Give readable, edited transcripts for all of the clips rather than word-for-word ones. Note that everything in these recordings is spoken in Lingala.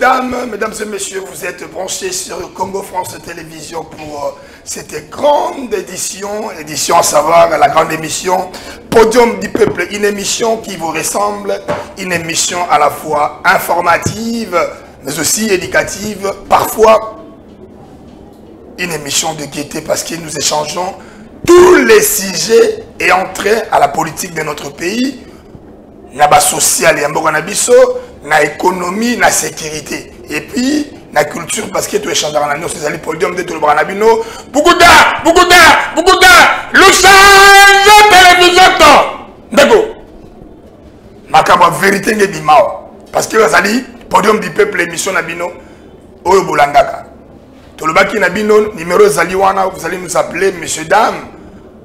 dames, mesdames et messieurs, vous êtes branchés sur Congo France Télévisions pour cette grande édition, à savoir la grande émission Podium du Peuple, une émission qui vous ressemble, une émission à la fois informative, mais aussi éducative, parfois une émission de gaieté parce que nous échangeons tous les sujets et entrées à la politique de notre pays, na social et na biso, na économie, na sécurité. Et puis, na culture, parce que tu échanges dans la noce, c'est le podium de tout le Branabino. Beaucoup d'art, Louchage télévision, d'accord. Ma vérité n'est pas mao. Parce que vous allez, podium du peuple, émission Nabino, Oyo Bolandaka. Tout le baki Nabino, numéro Zaliwana, vous allez nous appeler, messieurs, dames,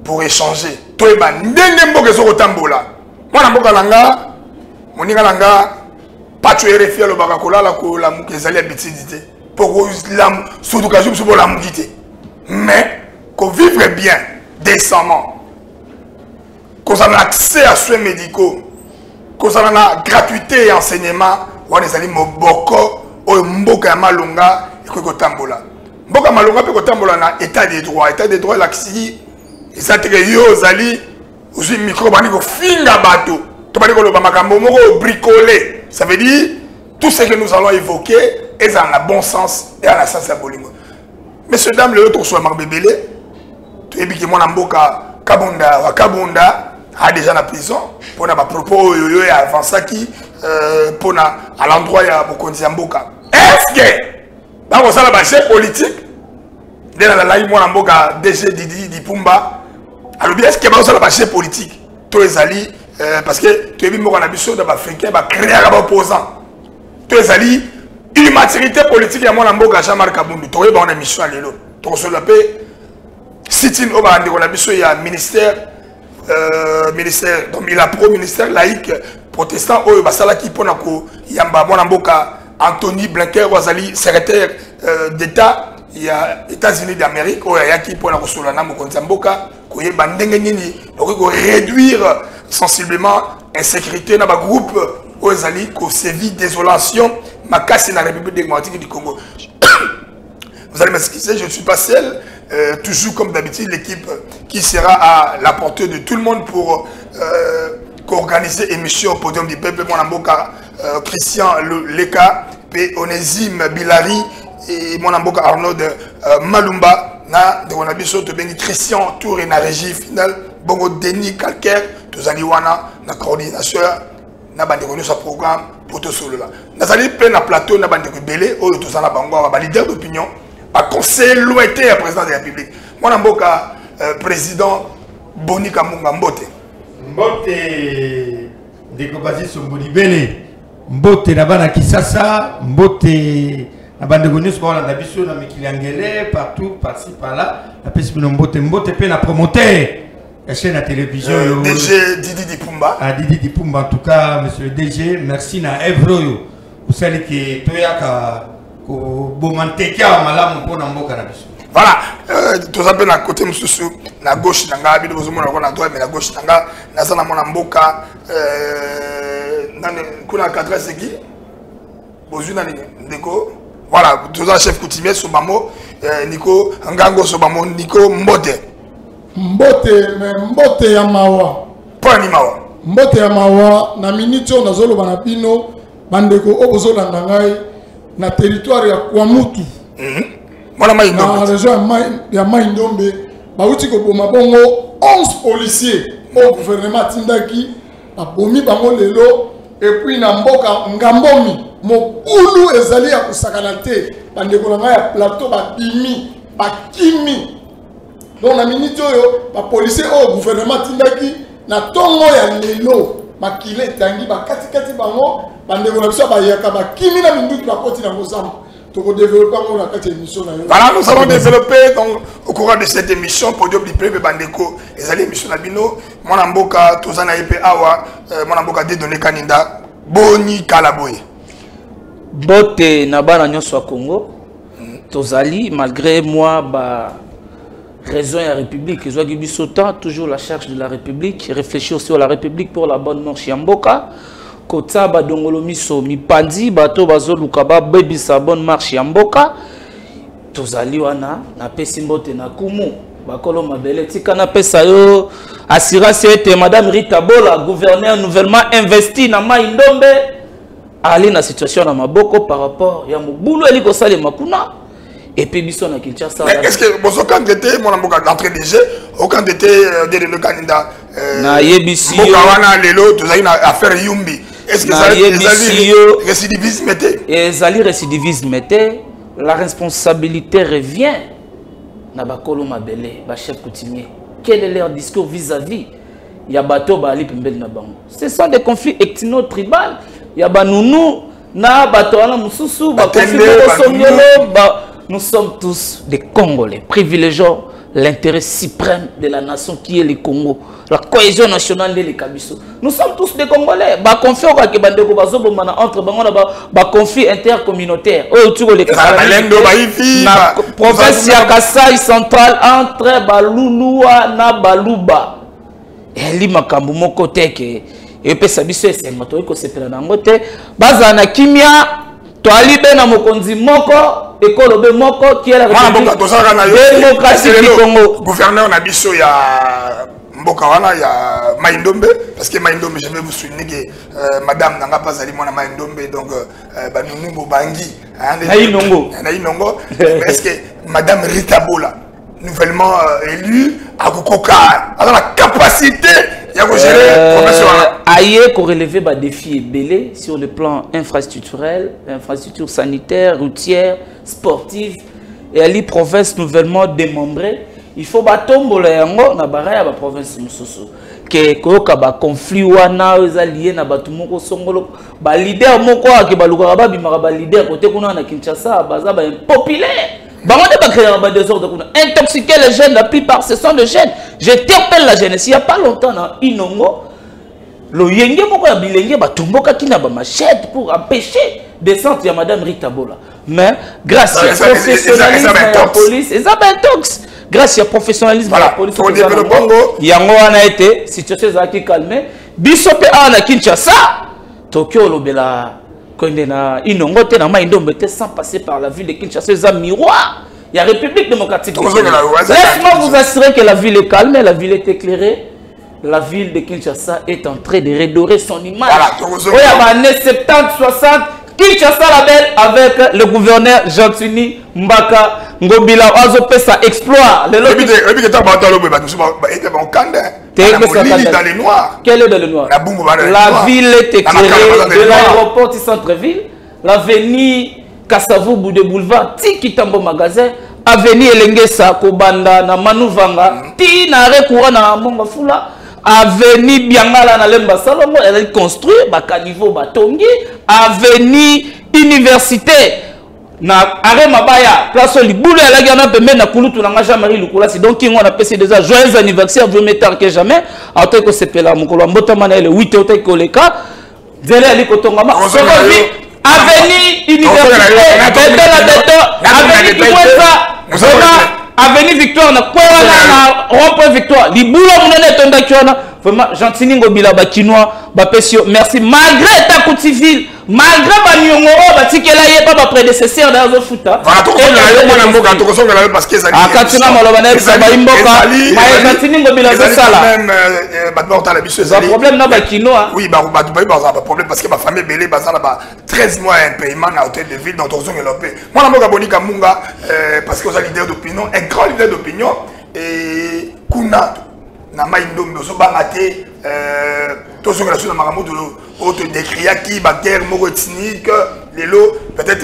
pour échanger. Toi, et ben, n'engemo que sur Otambola. Moi, Namboka Langa, Monika Langa, pas tu es réfié le bagakola, la kola, moukezali habitidité. Pour la soudoukajoum, c'est pour la moukité. Mais, qu'on vivre bien, décemment, qu'on ait accès à soins médicaux, qu'on ait gratuité et enseignement, on est allé moboko, ou mboka ya malunga, et qu'on tambola. Mboka malunga, peut qu'on tambola na état des droits. État des droits, l'axi, et ça te yo, zali, aussi micro, bani ko finga bateau. Tu vas dire que le bamakambo bricolé. Ça veut dire tout ce que nous allons évoquer est dans le bon sens et dans la sens à bolingo. Messieurs, dames, le retour sur Marbébélé, tu es bien que mon amboka Kabonda a déjà la prison pour na propos et avant ça qui pour na à l'endroit ya Bokonzi Amboka. Est-ce que dans ça la chef politique de la live mon amboka DG Didi Dipumba alors bien est-ce que dans ça la chef politique tous les alliés parce que tu es bien qu'on a besoin d'un Africain va créer un opposant tous les alliés une maturité politique à mon amboka Jean-Marc Kabundu tu es bon en mission à l'élo tu reçois la paix sit-in au bande on a besoin il y a ministère donc il a pro ministère laïque protestant au basala qui pona ko yamba mon amboka Anthony Blinken Wazali secrétaire d'État il y a États-Unis d'Amérique au ya qui pona ko solana mo konzamboka ko yeba ndenge nini donc ko réduire sensiblement insécurité dans le groupe aux alliés qui sévit désolation ma casse dans la République démocratique du Congo. Vous allez m'excuser, je ne suis pas seul, toujours comme d'habitude l'équipe qui sera à la portée de tout le monde pour organiser l'émission au podium du peuple mon amboka Christian Leka, Onésime Bilari et mon amboka Arnaud Malumba na de Wonabiso to bengi Christian Tour et na régie finale bongo Denis Calcaire tozali wana na coordinateur na bande ko sa programme pour to solo là nazali plein na plateau na bande ko belé oyo tozala bango ba leader d'opinion ba conseiller lointain à président de la République mon mboka président Boni Kamunga Mbote ndeko bazi somboli belé Mbote na bana Kisasa Mbote na bande ko nyos ba na biso na mikili angele partout par-ci par-là la pesi Mbote pe na promoteur la chaîne à télévision DG Didi Dipumba. Didi Dipumba en tout cas monsieur le DG merci na Evroyo vous savez que toyaka ko bomanteka malamu pona mboka na biso. Voilà tout ça peut na côté mususu na gauche nanga bido bozomona ko na droite mais na gauche nanga naza na mona mboka nane kuna cadre seki bozuna ndeko voilà tout ça chef coutumier Sobamo Nico Ngango Sobamo Nico Mbote Mbote ya mawa. Pani mawa. Mbote ya mawa na minute on azolo bana bino bandeko obozo na ngai na territoire ya Kwamutu. Mwana mai ndombe. Na région ya mai ndombe ba uti ko boma bongo 11 policiers au gouvernement tindaki ba bomi bango lelo et puis na mboka Ngambomi mokulu ezali ya kusakana te bandeko na ngai ya plateau ba bimi ba kimi. Donc la minute la police au gouvernement tindaki na tongo ya lelo makile tangi ba kati bango bande ko biso ba yaka ba kimi na minduki ba koti na ngozamba to ko développer ngo na kati émission na yo. Voilà, nous allons développer donc au courant de cette émission podium du peuple bandeko les émissions na bino mon amboka tozana epé awa mon amboka de donner kaninda boni kalaboye. Bote na bana nyonso Congo tozali malgré moi ba raison à la République, ils ont dit toujours la charge de la République, réfléchir aussi à la République pour la bonne marche Yamboka. kota ba dongolo miso mipandi bato bazoluka ba baby sabon marche ya mboka tozali wana na pesi mbote na kumu bakolo mabele tika na pesa yo assurance ete madame Rita Bola gouverneur nouvellement investi na mai ndombe ali na situation na maboko par rapport ya mobulu eli ko sale makuna et puis biso na Kinshasa. Est-ce que boso candidat mon amboka d'entrée de jeu au candidat de le candidat na yebisi yo wana lelo tozali na affaire Yumbi est-ce que ça récidivisme était ezali récidivisme était la responsabilité revient na bakolo mabele ba chef coutumier quel est leur discours vis-à-vis ya bato ba ali pembeli na bango ce sont des conflits ethno-tribal ya banunu na bato wana mususu ba conflit ba nous sommes tous des Congolais privilégiant l'intérêt suprême de la nation qui est le Congo la cohésion nationale de Kabiso nous sommes tous des Congolais ba conflit ka bandeko bazobo mana entre bango na ba conflit intercommunautaire oh tu les na province ya Kasai central entre Balulua na Baluba eli makambo moko teke et pesa biso esengo to ko sepela nango te bazana kimia to ali be na mokonzi moko ekolobe moko qui est la démocratie du Congo gouverneur na biso ya mboka wana ya Maindombe parce que Maindombe je vais vous souligner que madame nanga pas ali mona Maindombe donc banunu bobangi na inongo est-ce que madame Rita Bola nouvellement élue a la capacité de gérer aïe qu'on relever des défis belés sur le plan infrastructurel, infrastructure sanitaire, routière, sportive et à la province nouvellement démembrée. Il faut batombo la yango na baraya ba province mususu que koyoka ba conflit wana ezalié na batu moko songolo ba leader moko ke baluka ba bimaka ba leader côté kuna na Kinshasa baza ba impopulaire. Intoxiquer les jeunes, la plupart ce sont des jeunes. J'interpelle la jeunesse. Il n'y a pas longtemps, dans Inongo, le Yenge Moko ya Bilenge, Batumboka qui n'a pas machette pour empêcher descente de Madame Rita Bola. Mais grâce au professionnalisme de la police, et ça grâce au professionnalisme de la police, Yango a été, situation qui calmée, Bisope a Kinshasa, Tokyo Lobela. Sans passer par la ville de Kinshasa, c'est un miroir. Il y a la République démocratique. Laisse-moi vous assurer que la ville est calme, la ville est éclairée. La ville de Kinshasa est en train de redorer son image. Il y a années 70-60, Kinshasa la belle avec le gouverneur Jean-Tuni Mbaka Ngobila Azopé ça exploit. Dans les noirs. Quel est dans le noir? La ville est éclairée de l'aéroport du centre-ville, l'avenue Kassavou Boudé Boulevard, Tiki Tambo Magasin, avenue Elengesa Kobanda na Manuvanga, Ti na recoura na Monga Fula, avenue Biangala na Lemba Salomo, elle est construite, Bakanivo Batongi, avenue Université. Na arrêt mabaya place liboule la gana pembe na kulutu na Jean-Marie Lukulasi donc qui on a passé déjà joyeux anniversaire vous mettez que jamais à toi que c'est pela mukolo mbota mana le 8 au ko le cas zele ali ko tongama avenue université avenue Victoire na kwa na rond-point Victoire liboule munene tonda kiona vraiment gentini ngobila ba kinois ba pesio merci malgré ta coup civil malgré Banyongo, batikela ye pas prédécesseur dans le foot. Parce que ça problème na bakino. Oui, problème parce que ma famille belé bazana ba 13 mois un paiement à hôtel de ville dans ton zone lopé. Moi na bonika munga parce que vous êtes leader d'opinion, un grand leader d'opinion et kuna na Maindombe so bangate tout ce que la chose na makambo de autre décria qui bactère moko ethnique les lots peut-être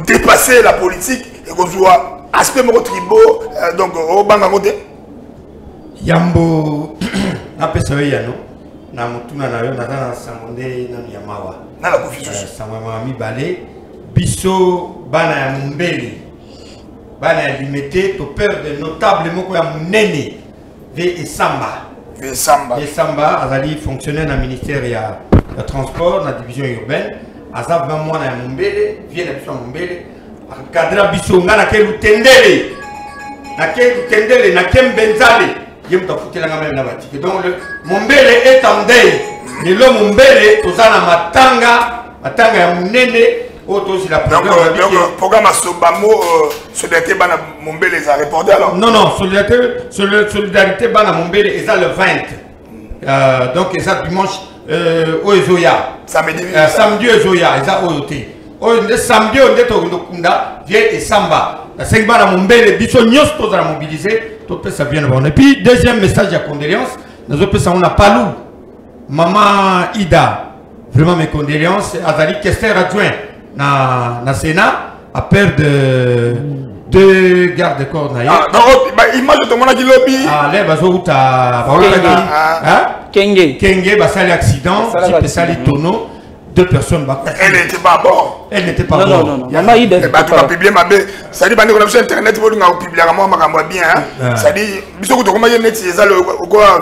dépasser la politique et qu'on soit aspect moko tribaux donc au banga côté yambo na pesa yano na mutuna na yo na kana sangonde na yamawa na la confusion sangwa mi balé biso bana ya mumbeli bana ya limité to peur de notable moko ya munene ve Samba azali fonctionnaire dans le ministère du transport, dans la division urbaine. Azab moi na Mumbele, vient de Mumbele. Kadra biso ngana ke lutendele. Na ke lutendele na kem benzale. Yem ta fouté la même na batike. Donc le Mumbele est en deuil. lelo mumbele tozana matanga ya munene autosi la programme Sobamo solidarité bana mumbele ça reporté alors. Non, solidarité bana mumbele et ça le 20. Donc et ça dimanche au Ezoya. Samedi Ezoya, et ça au samedi on est au Kunda, vient et Samba. La 5 bana mumbele biso nyos tozala mobiliser, tout ça vient bon. Et puis deuxième message de condoléances, nous on a Palou. Maman Ida, vraiment mes condoléances. Azali Kester adjoint na Sénat à peur de deux gardes de corps. Ah, donc image de mon lobby. Ah, là, Kenge, basali accident, j'ai sali tonneau, 2 personnes. Elle n'était pas à bord. Elle n'était pas à bord. Non. Maman Ida. Tu vas publier ma belle. Ça dit, sur Internet, vous allez publier moi, ma bien. Ça dit, bisous, tu commences à mettre ces allo.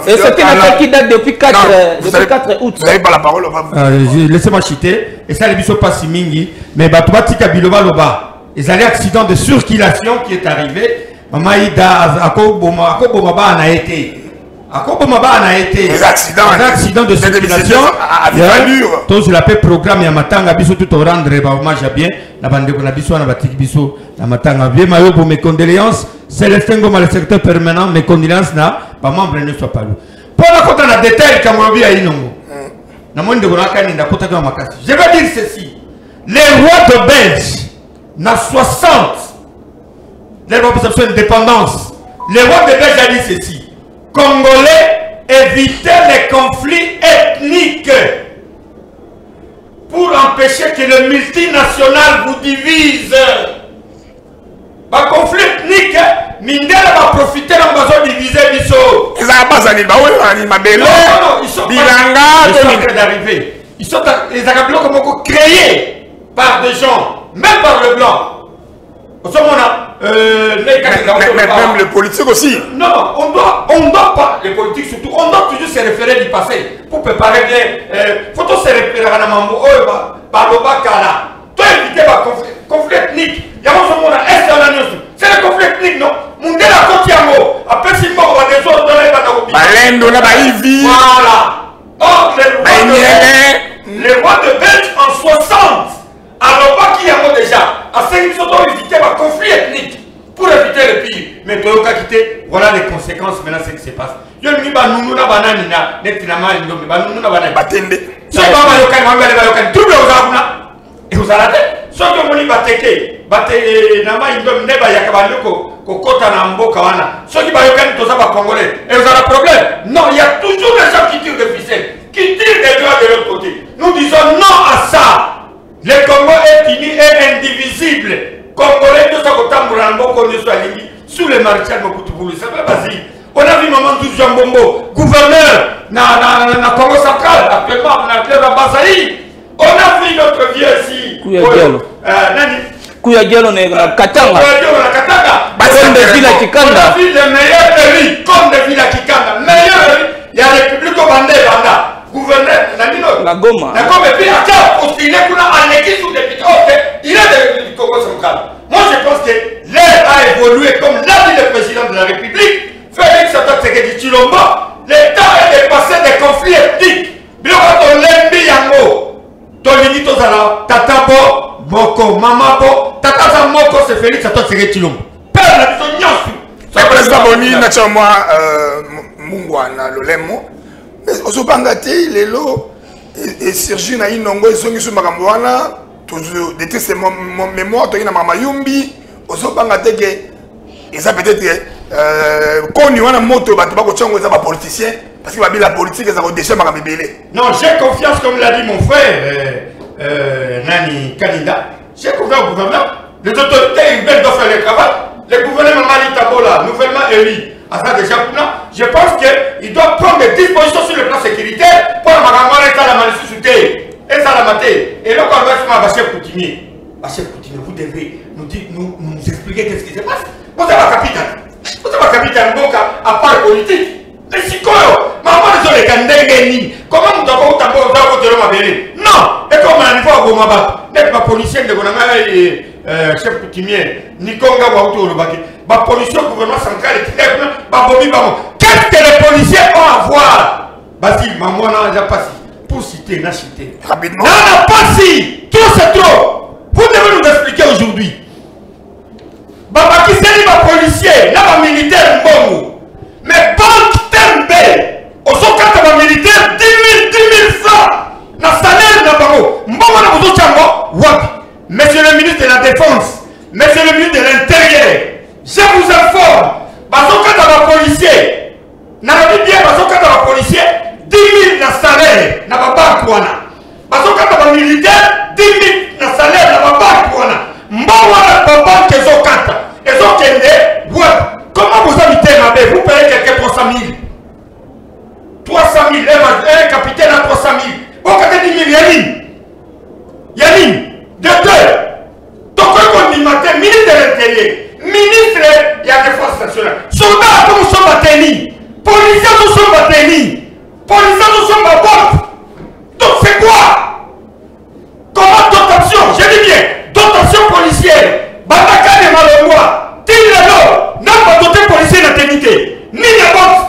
Et c'est une affaire qui date depuis 4 août. Vous n'avez pas la parole. Laissez-moi chiter. Et ça, les bisous pas si mingi. Mais Batouba Tika Biloba Loba. Ils allaient accident de circulation qui est arrivé. Maman Ida, Akoboma a été. Les accidents de circulation. Tous sur la paix programme et à Matanga, bisous tout au rendre hommage à bien. La bande de Nabiso, la batik bisous, la Matanga. Bien, Mayo pour mes condoléances. Célestin Goma, le secrétaire permanent, mes condoléances, n'a pas membre ne soit pas là. Pour la côte, on a détail comme on vit à Inongo. Je vais dire ceci. Les rois de Belge, na 60, les rois de indépendance, les rois de Belge a dit ceci. Congolais, évitez les conflits ethniques pour empêcher que le multinational vous divise. Le conflit ethnique, Mindela va profiter en besoin de diviser Bisso. Ils n'ont pas d'arriver. Ils sont d'arriver. Ils sont créés par des gens, même par le blanc. Même les politiques aussi. Non, on doit pas, les politiques surtout, on doit toujours se référer du passé pour préparer bien. Faut se référer à Namambo, par le Bakala. Toi, éviter le conflit ethnique. Il y a c'est le conflit ethnique, non? Mundela Kotiamo, après si on va des autres dans les Balendo, voilà. Or, les rois de Belge en 60. Alors, pas qu'il y a déjà, à 5 minutes, on doit éviter le conflit ethnique pour éviter le pire. Mais pour le quitter, voilà les conséquences maintenant, c'est ce qui se passe. Il y a une banane, bananina, netinama, une banane, banane. Batende. Si on va le double aux armes, et vous allez, si on va le bateke, bateke, nama, une neba, yakabaloko, kokota na mboka wana. Si on va le tout ça va congolais. Et vous avez un problème? Non, il y a toujours des gens qui tirent des ficelles, qui tirent des doigts de l'autre côté. Nous disons non à ça. Le Congo est uni et indivisible. Congolais, nous sommes sous le maréchal Mobutu. Ça fait vas-y. On a vu Maman Jean Bombo, gouverneur na Congo central, actuellement on a fait la Basaï. On a vu notre vieux ici. Kouyagiel, on est à Katanga. On a vu les meilleurs élus, comme des villes à Kikanda. Meilleurs élus. Il y a la République au Bandé, gouverneur, la Goma. La Goma, et puis à quoi il est en équipe sous député. Il est du Congo central. Moi je pense que l'air a évolué comme l'a dit le président de la République, Félix Antoine Tshisekedi Tshilombo. L'État est dépassé des conflits ethniques. Bien quand on l'aime yango, Tolini Tozala, Tatabo, Moko, Mamabo, Tataza Moko, c'est Félix Antoine Tshisekedi Tshilombo. Père, la maison nyosu. C'est président Boni, naturellement, Mungwana, Lolemo. Mais Ozobanga te, lelo, et Sergi na inongo, ils sont sur Magamboana, toujours, déteste mon mémoire, tu as Mama Yumbi, Ozobanga te, ils ont peut-être connu un moto, bah tu vas continuer à être politicien, parce que la politique, ils ont déjà Magambélé. Non, j'ai confiance, comme l'a dit mon frère, Nani Kanida, j'ai confiance au gouvernement. Les autorités, ils veulent faire le travail. Le gouvernement Mali Tabola, nouvellement élu, je pense qu'il doit prendre des dispositions sur le plan sécuritaire pour et là, quand on va chef coutumier, vous devez nous expliquer qu'est-ce qui se passe. Vous avez un capitaine. Vous avez un capitaine à part politique. Mais si quoi, maman, les gens comment nous avons non, et comme on va au Gomaba, n'est pas policier de Gonama et chef coutumier, Nikonga Wauto le Baki, ma policier au gouvernement central et qu'est-ce que les policiers ont à voir? Vas-y, maman, n'a pas si. pour citer, n'a cité. Rapidement. Non, pas si. Trop c'est trop. Vous devez nous expliquer aujourd'hui. Baba qui c'est les policiers, là, les militaires, bon. Mais banque Tembe, au son cas de militaire, 10 000 francs. Dans le salaire de Babo. Monsieur le ministre de la Défense, monsieur le ministre de l'Intérieur, je vous informe, parce que dans la policier, dans la bien, parce que dans la policier, 10 000 dans salaire, dans la banque, parce que dans la militaire, 10 000 dans salaire, dans la banque, Mbawana, la banque, ils ont 4. Ils ont qu'elle comment vous habitez ma belle? Vous payez quelqu'un 300 000. 300 000, un capitaine à 300 000. Vous avez 10 000, Yannick, de deux. Donc, on dit matin, ministre de l'Intérieur, ministre de la Défense nationale, soldats, nous sommes battus, policiers, nous sommes battus, policiers, nous sommes battus. Donc, c'est quoi? Comment dotation? Je dis bien, dotation policière. Bataka de Malombois, Tilalo, n'a pas doté policier de la ténité. Ni la boxe.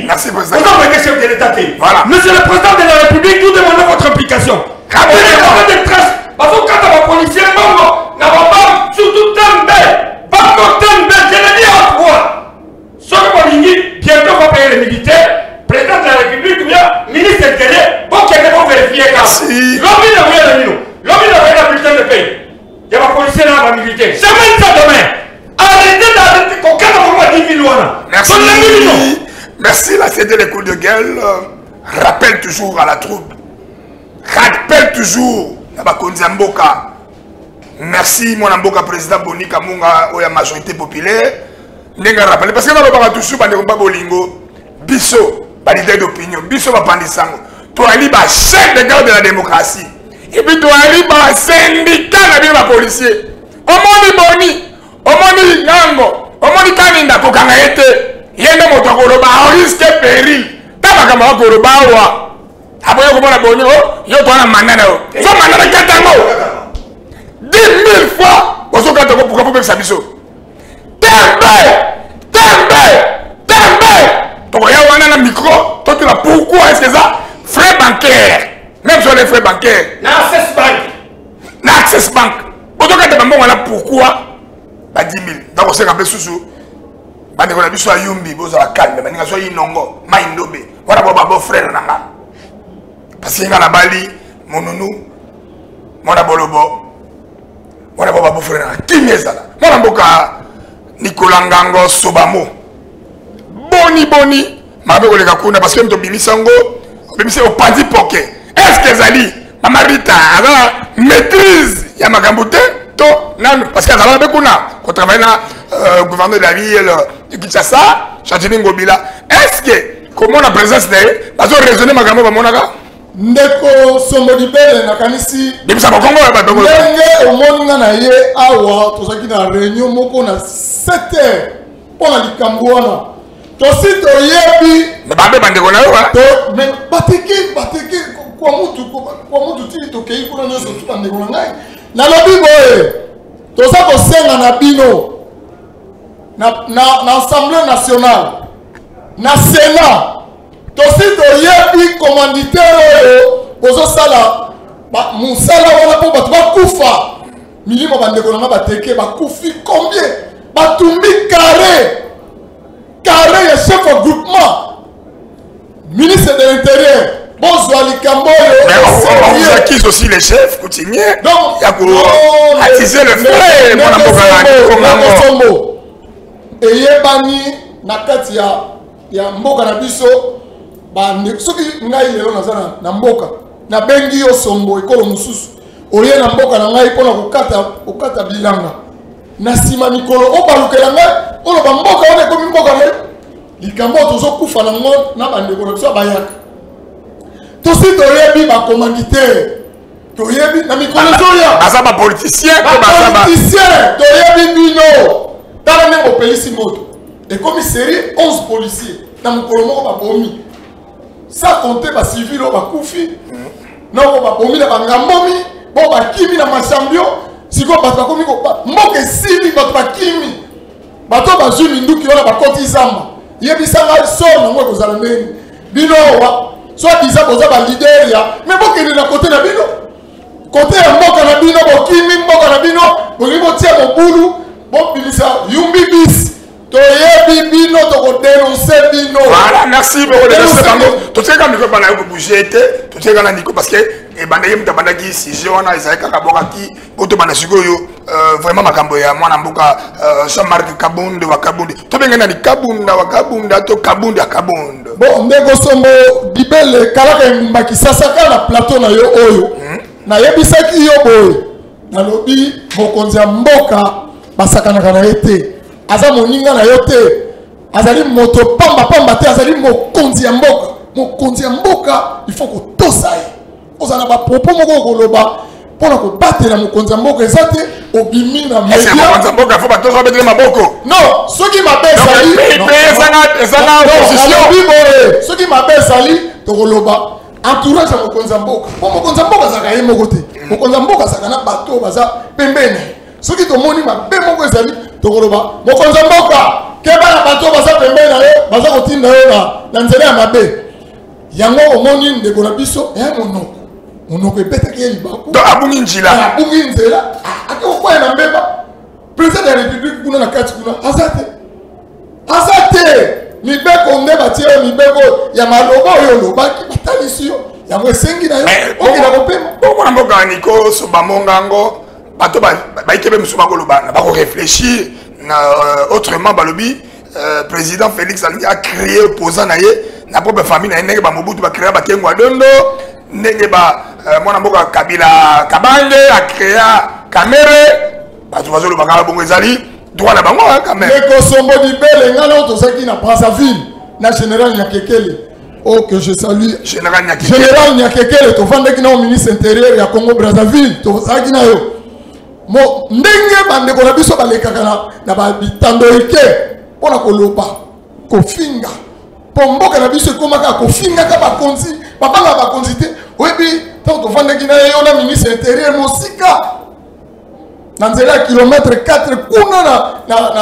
Merci, président. Vous avez chef de l'État. Voilà. Monsieur le président de la République, nous demandons votre implication. Parce que quand on va policier, on va surtout Tembe. Je l'ai dit à toi. Ce que vous dites, bientôt on va payer les militaires. Président de la République ou bien ministre de l'Intérieur, pour qu'il faut vérifier. Merci. L'homme n'a rien de nous. L'homme n'a rien de bulletin de paye. Il y a un policier là, un militaire. Jamais ça demain. Arrêtez d'arrêter. Quand on va 10 000 là. Merci. Merci, là c'était les coups de gueule. Rappelle toujours à la troupe. Rappelle toujours à Bakonzi Mboka. Merci mon Mboka président Boni Kamunga ou la majorité populaire. Nenga rappelle parce que dans le bar toujours pas de bolingo. Bisso, pas d'idée d'opinion. Bisso va prendre sango. Toi ali ba chef de garde de la démocratie. Et puis toi ali ba syndicat na bien ba policier. Omoni Boni, omoni Nango, omoni Kaninda kokanga ete. Yende moto koloba risque péril. Tabaka ma koloba wa. Aboyo ko bona bonyo yo to na manana yo. So manana katango. 10 000 fois oso katako pour que ça biso. Tembe. Donc il y a un micro, toi tu l'as pourquoi est-ce que ça frais bancaires. Même sur les frais bancaires. Na Access Bank. Oso katako bon là pourquoi ba 10 000. Donc on s'est rappelé sous bande ko na biso ayumbi boza la calme baninga so yinongo maindobe wana bo babo frère nanga parce que ngala bali monunu mona bolobo wana bo babo frère nanga kimezala mona mboka Nicolas Ngango Sobamo boni mabe ko leka kuna parce que mto bimisango bimise au padi poke est-ce que zali mama Rita ala maîtrise ya makambote to nan parce que ala be kuna ko travailler na gouverneur de la ville de Kinshasa, Chantini Ngobila. Est-ce que, comment la présence d'elle, parce que raisonner ma gamme, monaka? Ndeko Sombodibele na kanisi. Depuis ça, Congo, ndenge omoni na ye awa tozaki na réunion moko na 7h pour na likambo wana. Tosi toyebi. Mais babe bandeko na yo wa. To mais bateki kwa mutu tili tokei kuna nyoso tuta ndeko na ngai. Na lobi boye. Toza ko senga na bino. Na Assemblée nationale, na Sénat, tosi toyebi commanditaire ozo sala ba musala wana po bato bakufa milimo bandeko na bateke bakufi combien batumbi carré ya chef de groupement ministre de l'Intérieur bonsoir likambo mais on vous acquise aussi les chefs coutumiers donc il y a pour attiser le feu mon amboka eyebani na kati ya mboka na biso ba soki ngai lelo nazana na mboka na bengi yo sombo ekolo mususu oye na mboka na ngai pona kokata bilanga na sima mikolo obalukela ngai olo ba mboka one komi mboka na likambo tozo kufa na ngo na bandeko na biso bayaka tosi toyebi ba commanditaire toyebi na mikolo zoya baza ba politicien toyebi bino. Dans le même police moto, et comme série 11 policiers, dans mon colomo, on bomi. Ça comptait par civil, on va koufi. Non, on va bomi, on va ngamomi, on va kimi dans ma chambio. Si on va komi, on va moke sili, on va kimi. Bato bazumi nduki, on va koti zamba. Yebi sanga son, on va kozalame. Bino, soit disant boza ba leader ya mais bokende na côté na bino côté ya mboka na bino bokimi mboka na bino bolingo tia mobulu bobilisa yumbi bis toyebi bino tokodenoncer bino. Voilà, merci beaucoup de dénoncer bango. Tout ce que nous avons fait bouger était tout ce que nous avons parce que et bandé mta bandaki si je wana isaika kaboka ki boto bana sikoyo vraiment makambo ya mwana mboka Jean-Marc Kabunde wa Kabunde to bengena ni Kabunda wa Kabunda to Kabunda Kabunda. Bon ndeko sombo dibele kalaka mbaki sasa kala plateau na yo oyo na yebisaki yo boy na lobi bokonzi ya mboka basakana kana ete aza moninga na yo te azali moto pamba pamba te azali mokonzi ya mboka il faut ko tosaye ozana ba propos moko koloba pona ko batela mokonzi ya mboka ezate obimi na media est-ce mokonzi ya mboka faut ba tosa betela maboko non soki mabesali ezanga opposition soki mabesali to koloba entourage ya mokonzi ya mboka po mokonzi ya mboka azaka ye moko te mokonzi ya mboka azaka na bato baza pembeni soki tomoni mabe moko ezali tokoloba mokonzi ya mboka keba na bato baza pembeni na yo baza kotinda yo na nzela ya mabe yango omoni ndeko na biso monoko ebetaki ye libaku abungi njila abungi nzela ake kokwaya na mbeba président ya république kuna na kati kuna aza te mibeko nde batie yo mibeko ya maloba oyo olobaki batalisi yo yango esengi na yo okenda kopema okona mboka niko sobamongango bato baikebe musu bakoloba na bako réfléchir na autrement balobi président Félix a créé opposant na ye na propre famille na ndenge ba Mobutu ba créer ba Kengo Adondo ndenge ba mwana mboka Kabila Kabange a créé Kamere bato bazolo bakala bongo ezali droit na bango quand même Ndeko Sombo Dibele ngalo to saki na Brazzaville na général Nyakekele oh que je salue général Nyakekele to vandeki na ministre intérieur ya Congo Brazzaville to saki na yo mo ndenge bandeko na biso balekaka na babitando eke pona koloba kofinga pomboka na biso ekomaka kofinga ka bakonzi babanga bakonzi te oyebi tanto tovandaki na yo na ministre intérieur mosika na nzela ya kilometre 4 kuna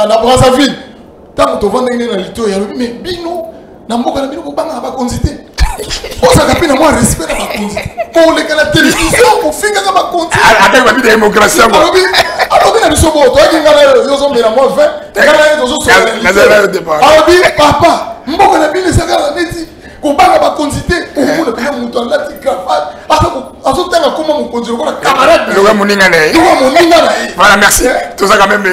na Brazzaville tanto tovandaki na lito ya lobi mais bino na mboka na bino kobanga bakonzi te osaka pe na mwa respect na bakonzi koleka na télévision kofinga ka bakonzi ata babi de démocratie yango alobi na biso bo toyaki ngana yozomela mwa 20 ngana ye tozosoa alobi papa mboka na bino ezakala neti kobanga bakonzi te omona pena moto alati cravate azotanga koma mokonzi lokola camarade loka moninga na ye voilà merci tout ça quand même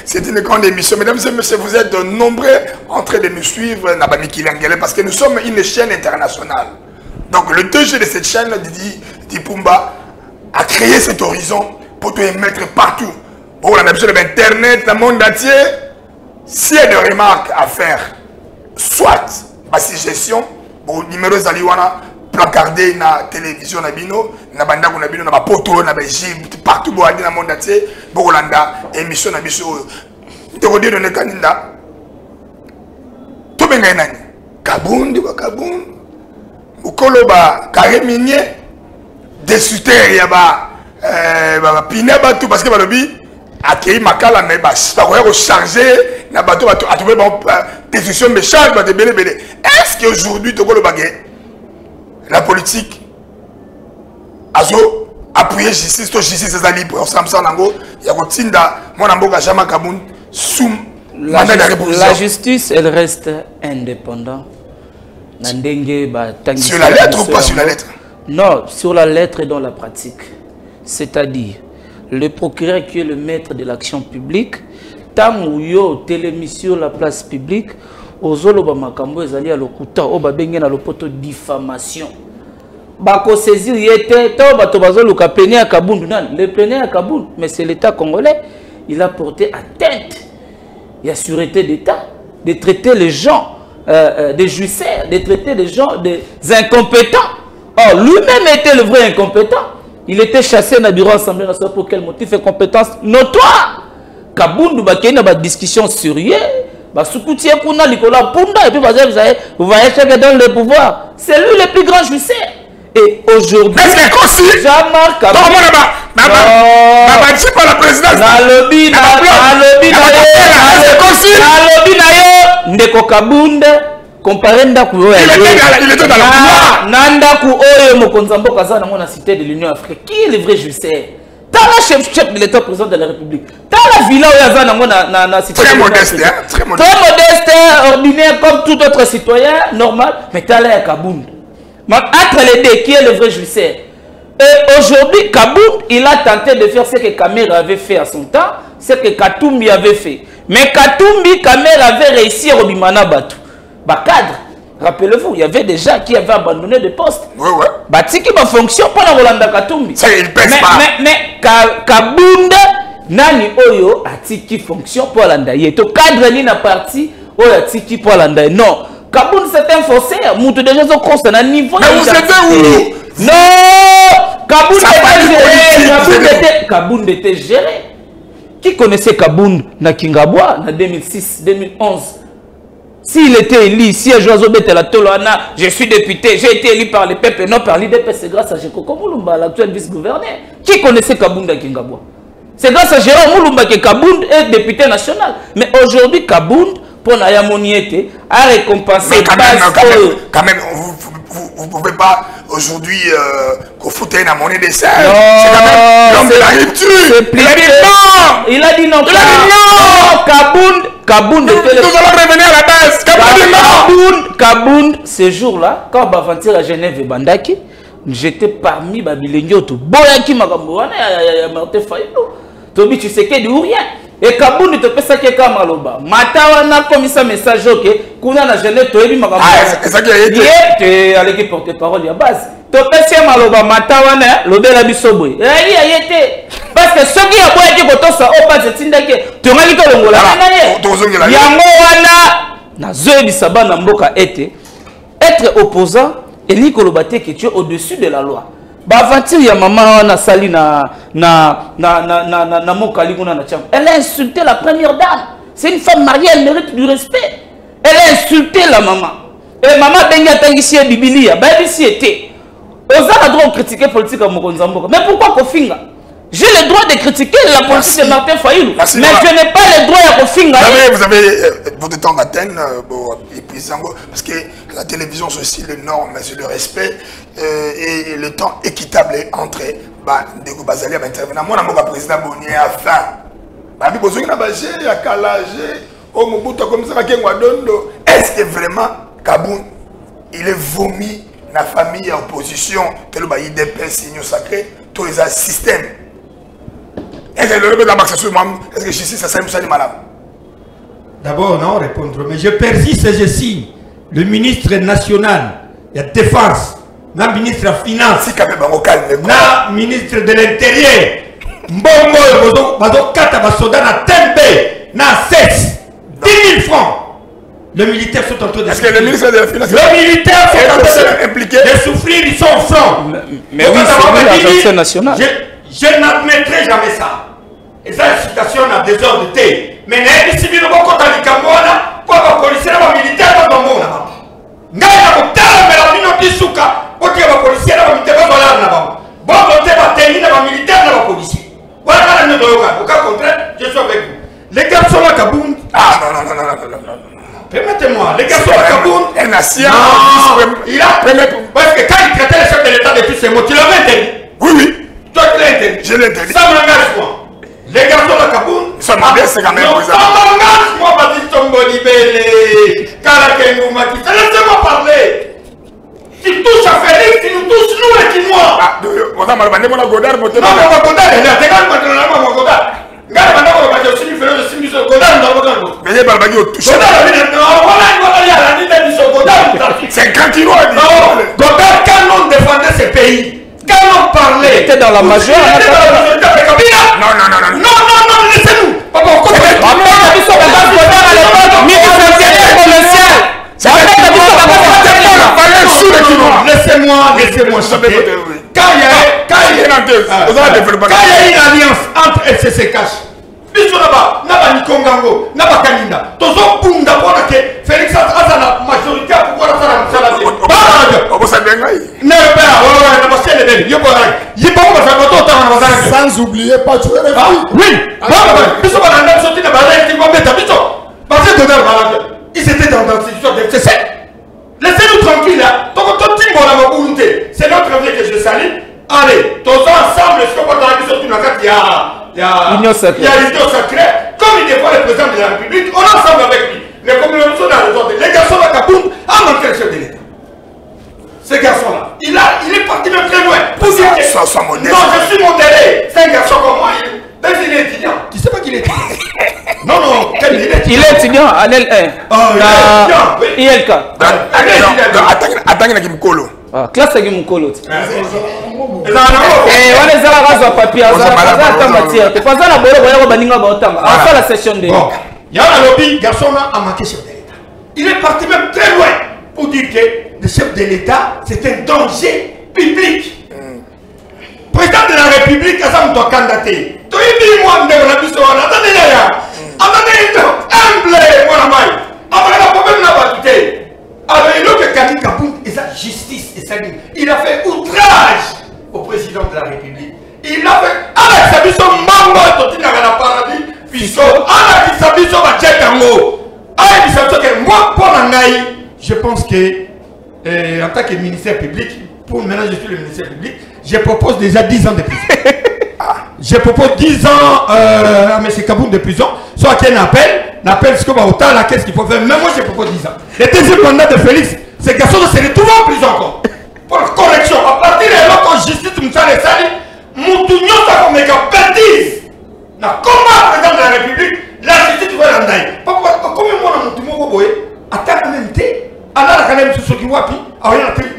c'est une grande émission mesdames et messieurs vous êtes nombreux en train de nous suivre na Mikili Angele parce que nous sommes une chaîne internationale donc le DG de cette chaîne Didi Pumba a créé cet horizon pour te émettre partout bon on a besoin de internet dans le monde entier s'il y a des remarques à faire soit ma suggestion bon numéro zaliwana placardé na télévision na bino na bandako na bino na bapoto na Égypte partout bo andi na monde entier bo kolanda émission na biso ndeko dio ne kaninda to benga nani Kabundi wa Kabundi ukolo ba Kareminier desuter ya ba pina ba tout parce que balobi akei makala mais ba koya ko charger na bato a trouvé bon décision méchante ba de belé est-ce qu'aujourd'hui to kolo bagé la politique azo appuyer justice to justice za libre ensemble ça nango ya ko tinda mona mboka Jama Kabundi sous mandat de réposition la justice elle reste indépendante na ndenge ba tangi sur la lettre ou pas sur la lettre non sur la lettre et dans la pratique c'est-à-dire le procureur qui est le maître de l'action publique tant yo télémission la place publique ozoloba makambo ezali à lokuta o babenge na lopoto diffamation bako saisir yete to bato bazoluka pene ya Kabundu nan le pene ya Kabundu mais c'est l'état congolais il a porté atteinte il y a sûreté d'état de traiter les gens des juicières de traiter les gens des incompétents or lui-même était le vrai incompétent il était chassé dans le bureau assemblée nationale pour quel motif et compétence notoire Kabundu bakene na ba discussion sérieuse Basukutie kuna likola punda et puis vous voyez chacun dans le pouvoir. C'est lui le plus grand juicier. Et aujourd'hui, Jean-Marc la présidence. Ndeko Kabunde Comparé Ndaku Oyo. Il était dans la couloir. Nandaku Oyo Mokonzambo Kazana dans la cité de l'Union africaine. Qui est le vrai jouisseur? T'as la chef de l'État président de la République. T'as la villa où Yazana dans la cité. Très modeste, hein? Très modeste. Très modeste, ordinaire comme tout autre citoyen, normal. Mais t'as là Kabound. Entre les deux, qui est le vrai jouisseur? Et aujourd'hui, Kabound, il a tenté de faire ce que Kamera avait fait à son temps, ce que Katumbi avait fait. Mais Katumbi, Kamera avait réussi à Robimana Batou. Cadre, rappelez-vous, il y avait des gens qui avaient abandonné des postes. Oui, oui. Batiki ma fonction pas dans Rolanda Katumbi. Ça, il pèse pas. Mais Kabound, Nani Oyo a tiki fonction pour Rolanda. Il est au cadre ni na parti, Oyo a tiki pour Rolanda. Non. Kabound c'est un faussaire. Moutou déjà sont constant à niveau. Mais vous êtes où? Non. Kabound était géré. Qui connaissait Kabound na Kingabwa na 2006, 2011? S'il était élu, si un jour je suis député, j'ai été élu par le peuple, non par l'IDP, c'est grâce à Jekoko Moulumba, l'actuel vice-gouverneur. Qui connaissait Kabound à Kingabwa? C'est grâce à Jérôme Moulumba que Kabound est député national. Mais aujourd'hui, Kabound, pour Naya Moniete, a récompensé. Mais quand même, vous ne pouvez pas aujourd'hui foutre une monnaie de sel. C'est quand même l'homme de la rupture. Il a dit non. Il a dit non. Il a dit non. Kabound était nous allons revenir à la base. Kabound, ce jour-là, quand Bavantir à Genève et Bandaki, j'étais parmi Babilengyoto. Boyaki Magamboana, Martin Fayou. Tobi, tu sais qu'il ou rien. Et Kabound te fait ça qui est comme Maloba. Matawana comme ça message ok. Kuna na Genève, Tobi Magamboana. Ah, c'est ça qui a été. Tu es allé qui porte parole à base. Tobi c'est Maloba. Matawana, l'obé bisobwe. Il a été. Parce que ceux qui ont boyaki koto sa opa zetindake. Tu as dit que l'ongola. Yango wana na zoe bisaba na mboka ete être opposant et ni kolobate que tu es au-dessus de la loi. Bavantir ya maman na sali na mokali kuna na chambre. Elle a insulté la première dame. C'est une femme mariée, elle mérite du respect. Elle a insulté la maman. Et maman benga tangisi ya Biblia, ba bisi était. Oza a droit de critiquer politique à Mokonzamboka. Mais pourquoi Kofinga? J'ai le droit de critiquer la politique de Martin Fayulu. Mais je n'ai pas le droit de Kofinga. Vous avez votre temps d'antenne, parce que la télévision, c'est aussi les normes, c'est le respect et le temps équitable entre Ndeko Bazali et intervenant. Moi, je suis président Bonnier à fin. Je suis basé à Kalagé, au Mobutu, comme ça, est-ce que vraiment Kabound, il est vomi dans la famille à opposition, tel que l'IDP, signe sacré, tous les systèmes? Est-ce que justice, ça sert malade? D'abord, non, répondre. Mais je persiste et je signe. Le ministre national de la Défense, le ministre de la Finance, le ministre de l'Intérieur, Mbongo, Bazokata, Basoda, na Tembe, na 16, 10 000 francs. Les militaires sont en train de... Est-ce que le ministre de la Finance... Les militaires sont en train de souffrir, ils sont francs. Mais oui, c'est l'agence nationale. Je n'admettrai jamais ça. Et ça, la situation n'a désordre de thé. Mais les civils vont compter les Camerounais, quoi, les policiers, les militaires, les militaires, les militaires, les militaires, les policiers. Voilà, au cas contraire, je suis avec vous. Les garçons à Kabound. Ah non. Permettez-moi, les garçons à Kabound. Un ancien. Il a. Parce que quand il traitait le chef de l'État de tous ces mots, tu l'avais interdit. Oui. Toi, tu l'as interdit. Je l'ai interdit. Ça m'engage moi. Les garçons à Kabound. Ça m'engage, c'est quand même ça m'engage moi, Baptiste Tomboli Bélé. Karakengouma, laissez-moi parler. Tu touches à Félix, tu nous touches nous et qui moi. On a mal mon Godard, mon Godard, il a dégalé mon Godard. Regarde maintenant, on va dire aussi, je suis Godard dans le Godard. Mais il y a Balbagi au touché. C'est quand il doit dire. Godard, quand on défendait ce pays, quand on parlait. Il était dans la majorité. Non, laissez-nous. Laissez-moi. Quand il y a une alliance entre FCCK, Félix a majorité pour pouvoir sans oublier pas tu es ils étaient dans l'institution de FCC. Laissez-nous tranquilles là. C'est notre avis que je salue. Allez, tous ensemble, ce qu'on va dans il y a l'union sacrée. Comme il défend le président de la République, on est ensemble avec lui. Mais comme nous sommes dans les autres, les garçons là, Kaboum a manqué le chef de l'État. Ce garçon-là, il est parti même très loin. Pour dire que non, je suis modéré. C'est un garçon comme moi. Il est étudiant. Tu sais pas qu'il est étudiant? Non, non, il est étudiant à l'L1. ILK. Attends, Kimkolo. Classe à Kimkolo. Et on est à la race à papier. On est à la matière. Tu passes à la bolle, on va venir à la session de. Il y a un lobby, garçon là, a manqué chef de l'État. Il est parti même très loin pour dire que le chef de l'État, c'est un danger public. Président de la République, Azam doit candidater. Tu dis moi, attendez, humble, mon ami. Après la problème n'a pas quitté. Alors, il a que Kaki Kaboum et sa justice et sa vie. Il a fait outrage au président de la République. Il a fait. Avec sa mission, Mambo, Toti n'a pas paradis. Puisque, avec sa mission, va checker en haut. Avec sa mission, moi, pour l'angaï, je pense que, en tant que ministère public, pour maintenant, je suis le ministère public, je propose déjà 10 ans de prison. Je propose 10 ans à M. Kaboum de prison, soit qu'il y ait un appel, ce qu'on va autant, là, qu'est-ce qu'il faut faire. Même moi, je propose 10 ans. Le deuxième mandat de Félix, ces garçons se retrouvent en prison encore. Pour la correction. À partir de là, quand justice, Moussa les sali, Moutounion, ça comme des bêtises. Comment, président de la République, la justice va l'endailler. Comment moi, dans Moutounion, vous voyez, à ta même thé, à la canne sur ce qui wapi, à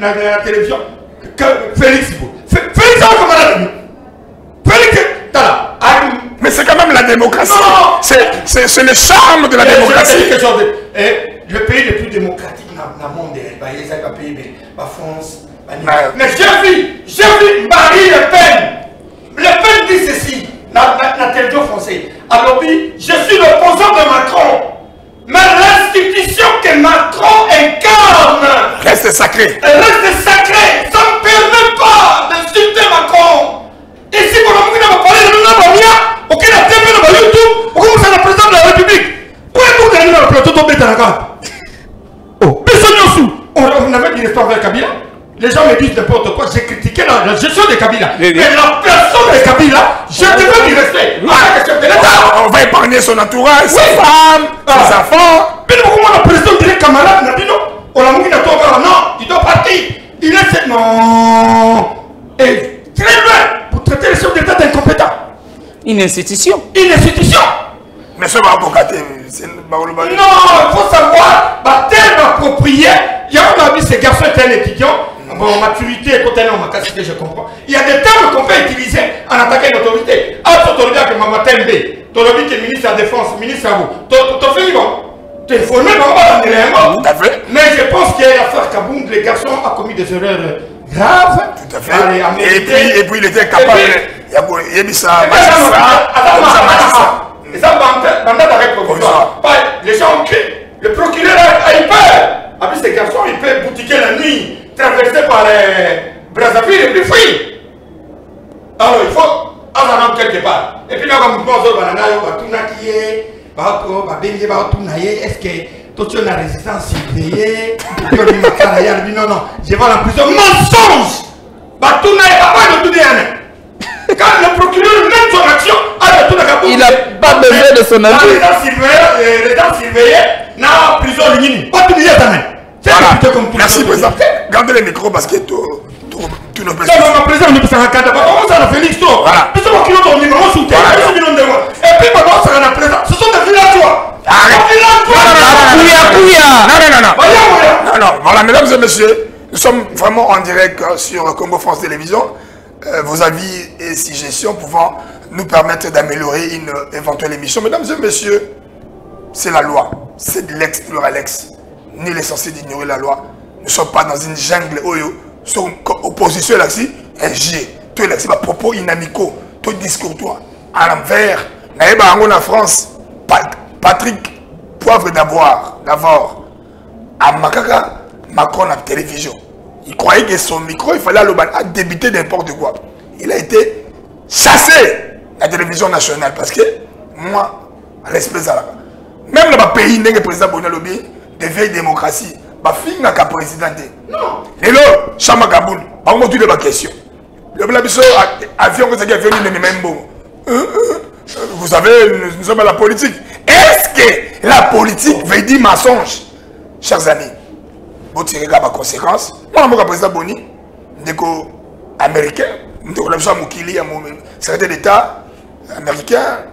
la télévision, que Félix, Félix, a commandé. Félix, mais c'est quand même la démocratie. C'est le charme de la démocratie. Le pays le plus démocratique dans le monde, la France. Mais j'ai vu Marie Le Pen. Le Pen dit ceci dans la télévision française. Alors, je suis l'opposant de Macron. Mais l'institution que Macron incarne reste sacrée. Reste sacrée. Ça ne permet pas d'insulter Macron. Et si vous avez parlé de l'Amérique, auquel a TV dans YouTube, pourquoi vous êtes le président de la République? Pourquoi vous gagnez dans le plateau de Bétanaga? Oh, on avait dit l'histoire avec Kabila. Les gens me disent n'importe quoi. J'ai critiqué la gestion de Kabila. Mais la personne de Kabila, je devais du respect. On va épargner son entourage, sa femme, ses enfants. Mais pourquoi le président dirait camarade n'a dit non? On a mis la tour non, il doit partir. Il est non. Et très loin pour traiter les chefs d'État d'incompétents. Une institution. Une institution. Mais ce va avocater. Non, il faut savoir, tel approprié. Il y a un avis, ces garçons étaient un étudiant. Bon, maturité, côté non, ma capacité, je comprends. Il y a des termes qu'on peut utiliser en attaquant une autorité. Ah, tu as que Maman Tembe, tu as dit que ministre de la Défense, ministre à vous. Tu as fait bon. Tu es formé dans l'élément. Tout à fait. Mais je pense que l'affaire Kaboum, les garçons ont commis des erreurs graves. Tout à fait. Et puis il était capable. Il y a ça. Et ça, mandat d'arrêt provisoire. Les gens ont crié. Le procureur a eu peur. Après, ces garçons, ils peuvent boutiquer la nuit, traverser par les Brazzaville et puis fuir. Alors, il faut avoir quelque part. Et puis là, on va me poser est-ce que tu as la résistance surveillée? Non, non, je vais en prison. Mensonge! Quand le procureur mène son action, il n'a pas besoin de son avis. Les gens surveillés, dans la prison, pas tout le monde. Merci, président. Gardez le micro parce que tout nos présidents. Non, non, président, nous sommes en cadre. Comment ça, la Félix, toi? Nous sommes qui ont numéro sous terre. Et puis, maintenant, ça va la présence. Ce sont des villageois. Non, voilà, mesdames et messieurs, nous sommes vraiment en direct sur Congo France Télévisions. Vos avis et suggestions pouvant nous permettre d'améliorer une éventuelle émission. Mesdames et messieurs, c'est la loi. C'est de l'ex-pluralex. Nul n'est censé d'ignorer la loi. Nous ne sommes pas dans une jungle oyo. Nous sommes opposition là-dessus. Un G. Tout là-dessus, propos inamicaux. Tout discours, toi. À l'envers. En France, Patrick Poivre d'abord. À Makaka, Macron à la télévision. Il croyait que son micro, il fallait à débiter n'importe quoi. Il a été chassé de la télévision nationale parce que moi, à l'espèce là, même dans le pays, le président Bonalobi, de vieille démocratie, bafinga ka président non lelo chama Kaboul ba mo tude ba question le bla biso avion que ça qui avion ni même bon vous savez nous sommes à la politique est-ce que la politique veut dire mensonge chers amis bon tirer ba conséquences moi mon président Boni ndeko américain ndeko la biso mukili ya secrétaire d'état américain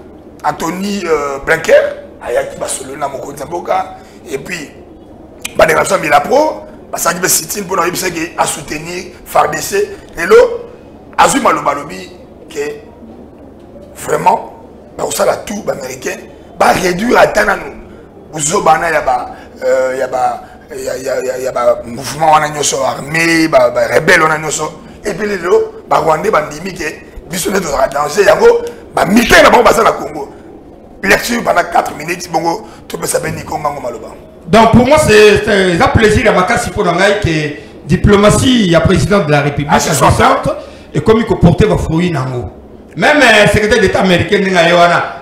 Anthony Blinken ayaki basolo na mokonzi mboka et puis ba déclaration de la pro parce que sit-in pour à soutenir FARDC et là azui malobalobi que vraiment ba osala tout ba américain ba réduire à tananu uzobana ya ba mouvement wana nyoso armée ba rebelle wana nyoso et puis lelo ba rwandais ba ndimi que biso ne doit danger yango ba militaire na bango basa na Congo lecture pendant 4 minutes bongo tout peut saber ni Congo maloba. Donc pour moi c'est un plaisir à ma casse pour que diplomatie il y a président de la République et comme il faut porter vos fruits nango. Même secrétaire d'État américain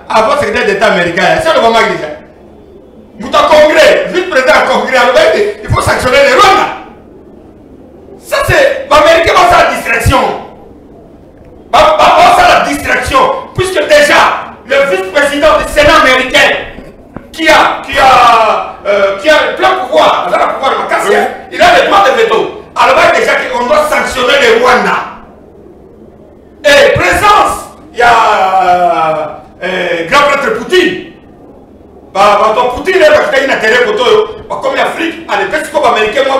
avant secrétaire d'État américain c'est le moment déjà. Vous êtes congrès, vice président congrès il faut sanctionner les Rwandais. Ça c'est l'américain va faire la distraction. Va faire la distraction puisque déjà le vice-président du Sénat américain qui a le plein pouvoir, dans le pouvoir de Makassi, il a le droit de veto. Alors déjà qu'on doit sanctionner les Rwandais. Et présence, il y a grand prêtre Poutine. Poutine il a une intérêt pour comme l'Afrique, à l'époque comme américain, moi,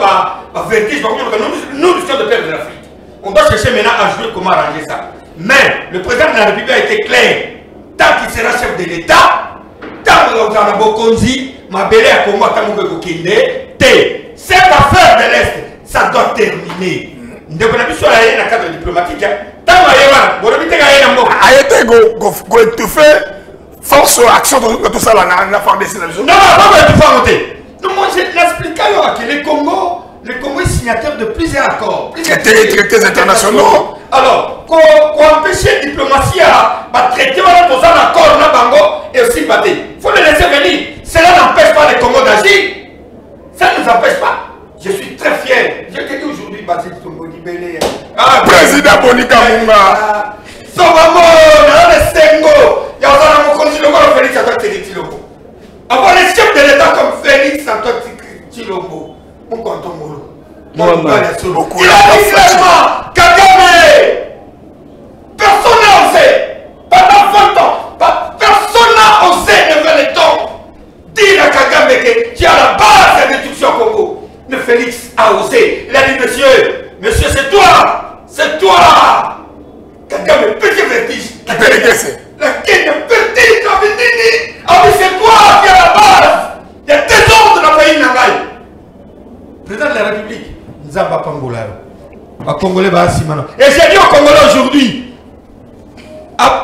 vertige, nous risquons de perdre l'Afrique. On doit chercher maintenant à jouer comment arranger ça. Mais le président de la République a été clair. Tant qu'il sera chef de l'État, tant que l'on a Bokonzi, ma belle à Congo, tant que vous cette affaire de l'Est, ça doit terminer. Nous devons aller sur la cadre diplomatique. Tant que vous avez étouffé force action de tout ça là, on a fait des non, pas étouffer. Non, moi je l'explique que le Congo est signataire de plusieurs accords. Traités internationaux. Alors, pour empêcher la diplomatie à traiter un accord et aussi battre. Il faut le laisser venir. Cela n'empêche pas le Congo d'agir. Ça ne nous empêche pas. Je suis très fier. Je te dis aujourd'hui, Basile Tomboni Belé. Président Boni Kamumba. Sobamo, le Sengo. Il y a un consul de Félix Antoine Tilombo. Avoir les chefs de l'État comme Félix Antoine Tilombo. Mon canton Molo. Il a dit clairement, Kagame, personne n'a osé, pendant 20 ans, personne n'a osé lever le ton, dire à Kagame qui est à la base de l'instruction au Congo. Mais Félix a osé, il a dit monsieur c'est toi, Kagame, petit vertige. La quête de vertige, c'est toi qui est à la base des trésors de la pays Nangaï. Président de la République. Nzamba Pangola. Congolais va Simano. Et j'ai dit aux Congolais aujourd'hui,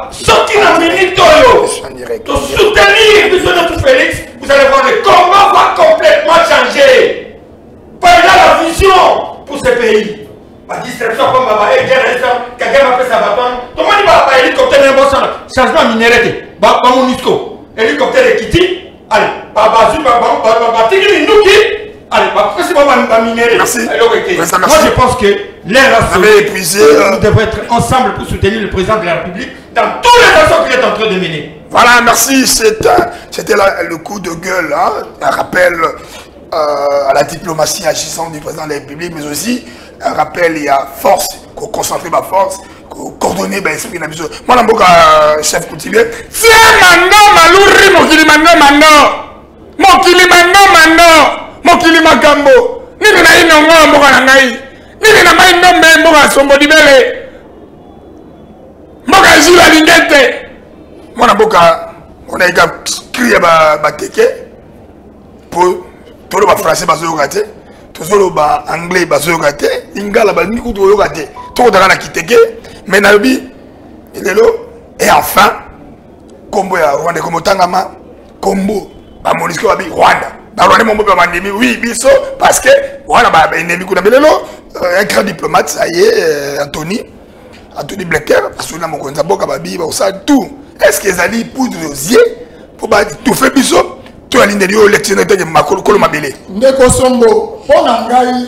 sortir la minute de soutenir M. Félix, vous allez voir le Congo va complètement changer. Pas la vision pour ce pays. La distraction comme Baba et Kagame a fait sa bâtonne. Tout le monde va pas hélicoptère et bon changement minéralité. Bamonisco. Hélicoptère et Kiti. Allez, Baba Tigri Nuki. Allez, merci. Moi je pense que l'ère nous devons être ensemble pour soutenir le président de la République dans toutes les actions qu'il est en train de mener. Voilà, merci. C'était le coup de gueule, hein, un rappel à la diplomatie agissante du président de la République, mais aussi un rappel il y a force, qu'on concentre ma force, qu'on coordonne l'esprit de la mission. Moi, je chef coutumier. Tiens, maintenant, Malouri, mon Kilimando, mon Kilimando. Mokili makambo nini na ino ngoa mboka na ngai nini na mai ndombe mboka sombo dibele mboka zila lingete mwana mboka on a ika kriya ba teke po tolo ba français bazo yoka te tolo ba anglais bazo yoka te lingala ba niku to yoka te to daka na kiteke mais na bi lelo et enfin kombo ya Rwanda kombo tangama kombo ba monisco ba bi Rwanda. Oui, biso, parce que voilà, un grand diplomate, ça y est, Anthony Blinken, parce que tout. Est-ce qu'ils allaient poudre aux yeux pour tout faire biso, tout à l'indénié au lectionnaire de Makolo Mabele. Ndeko Sombo, pour Nangaï,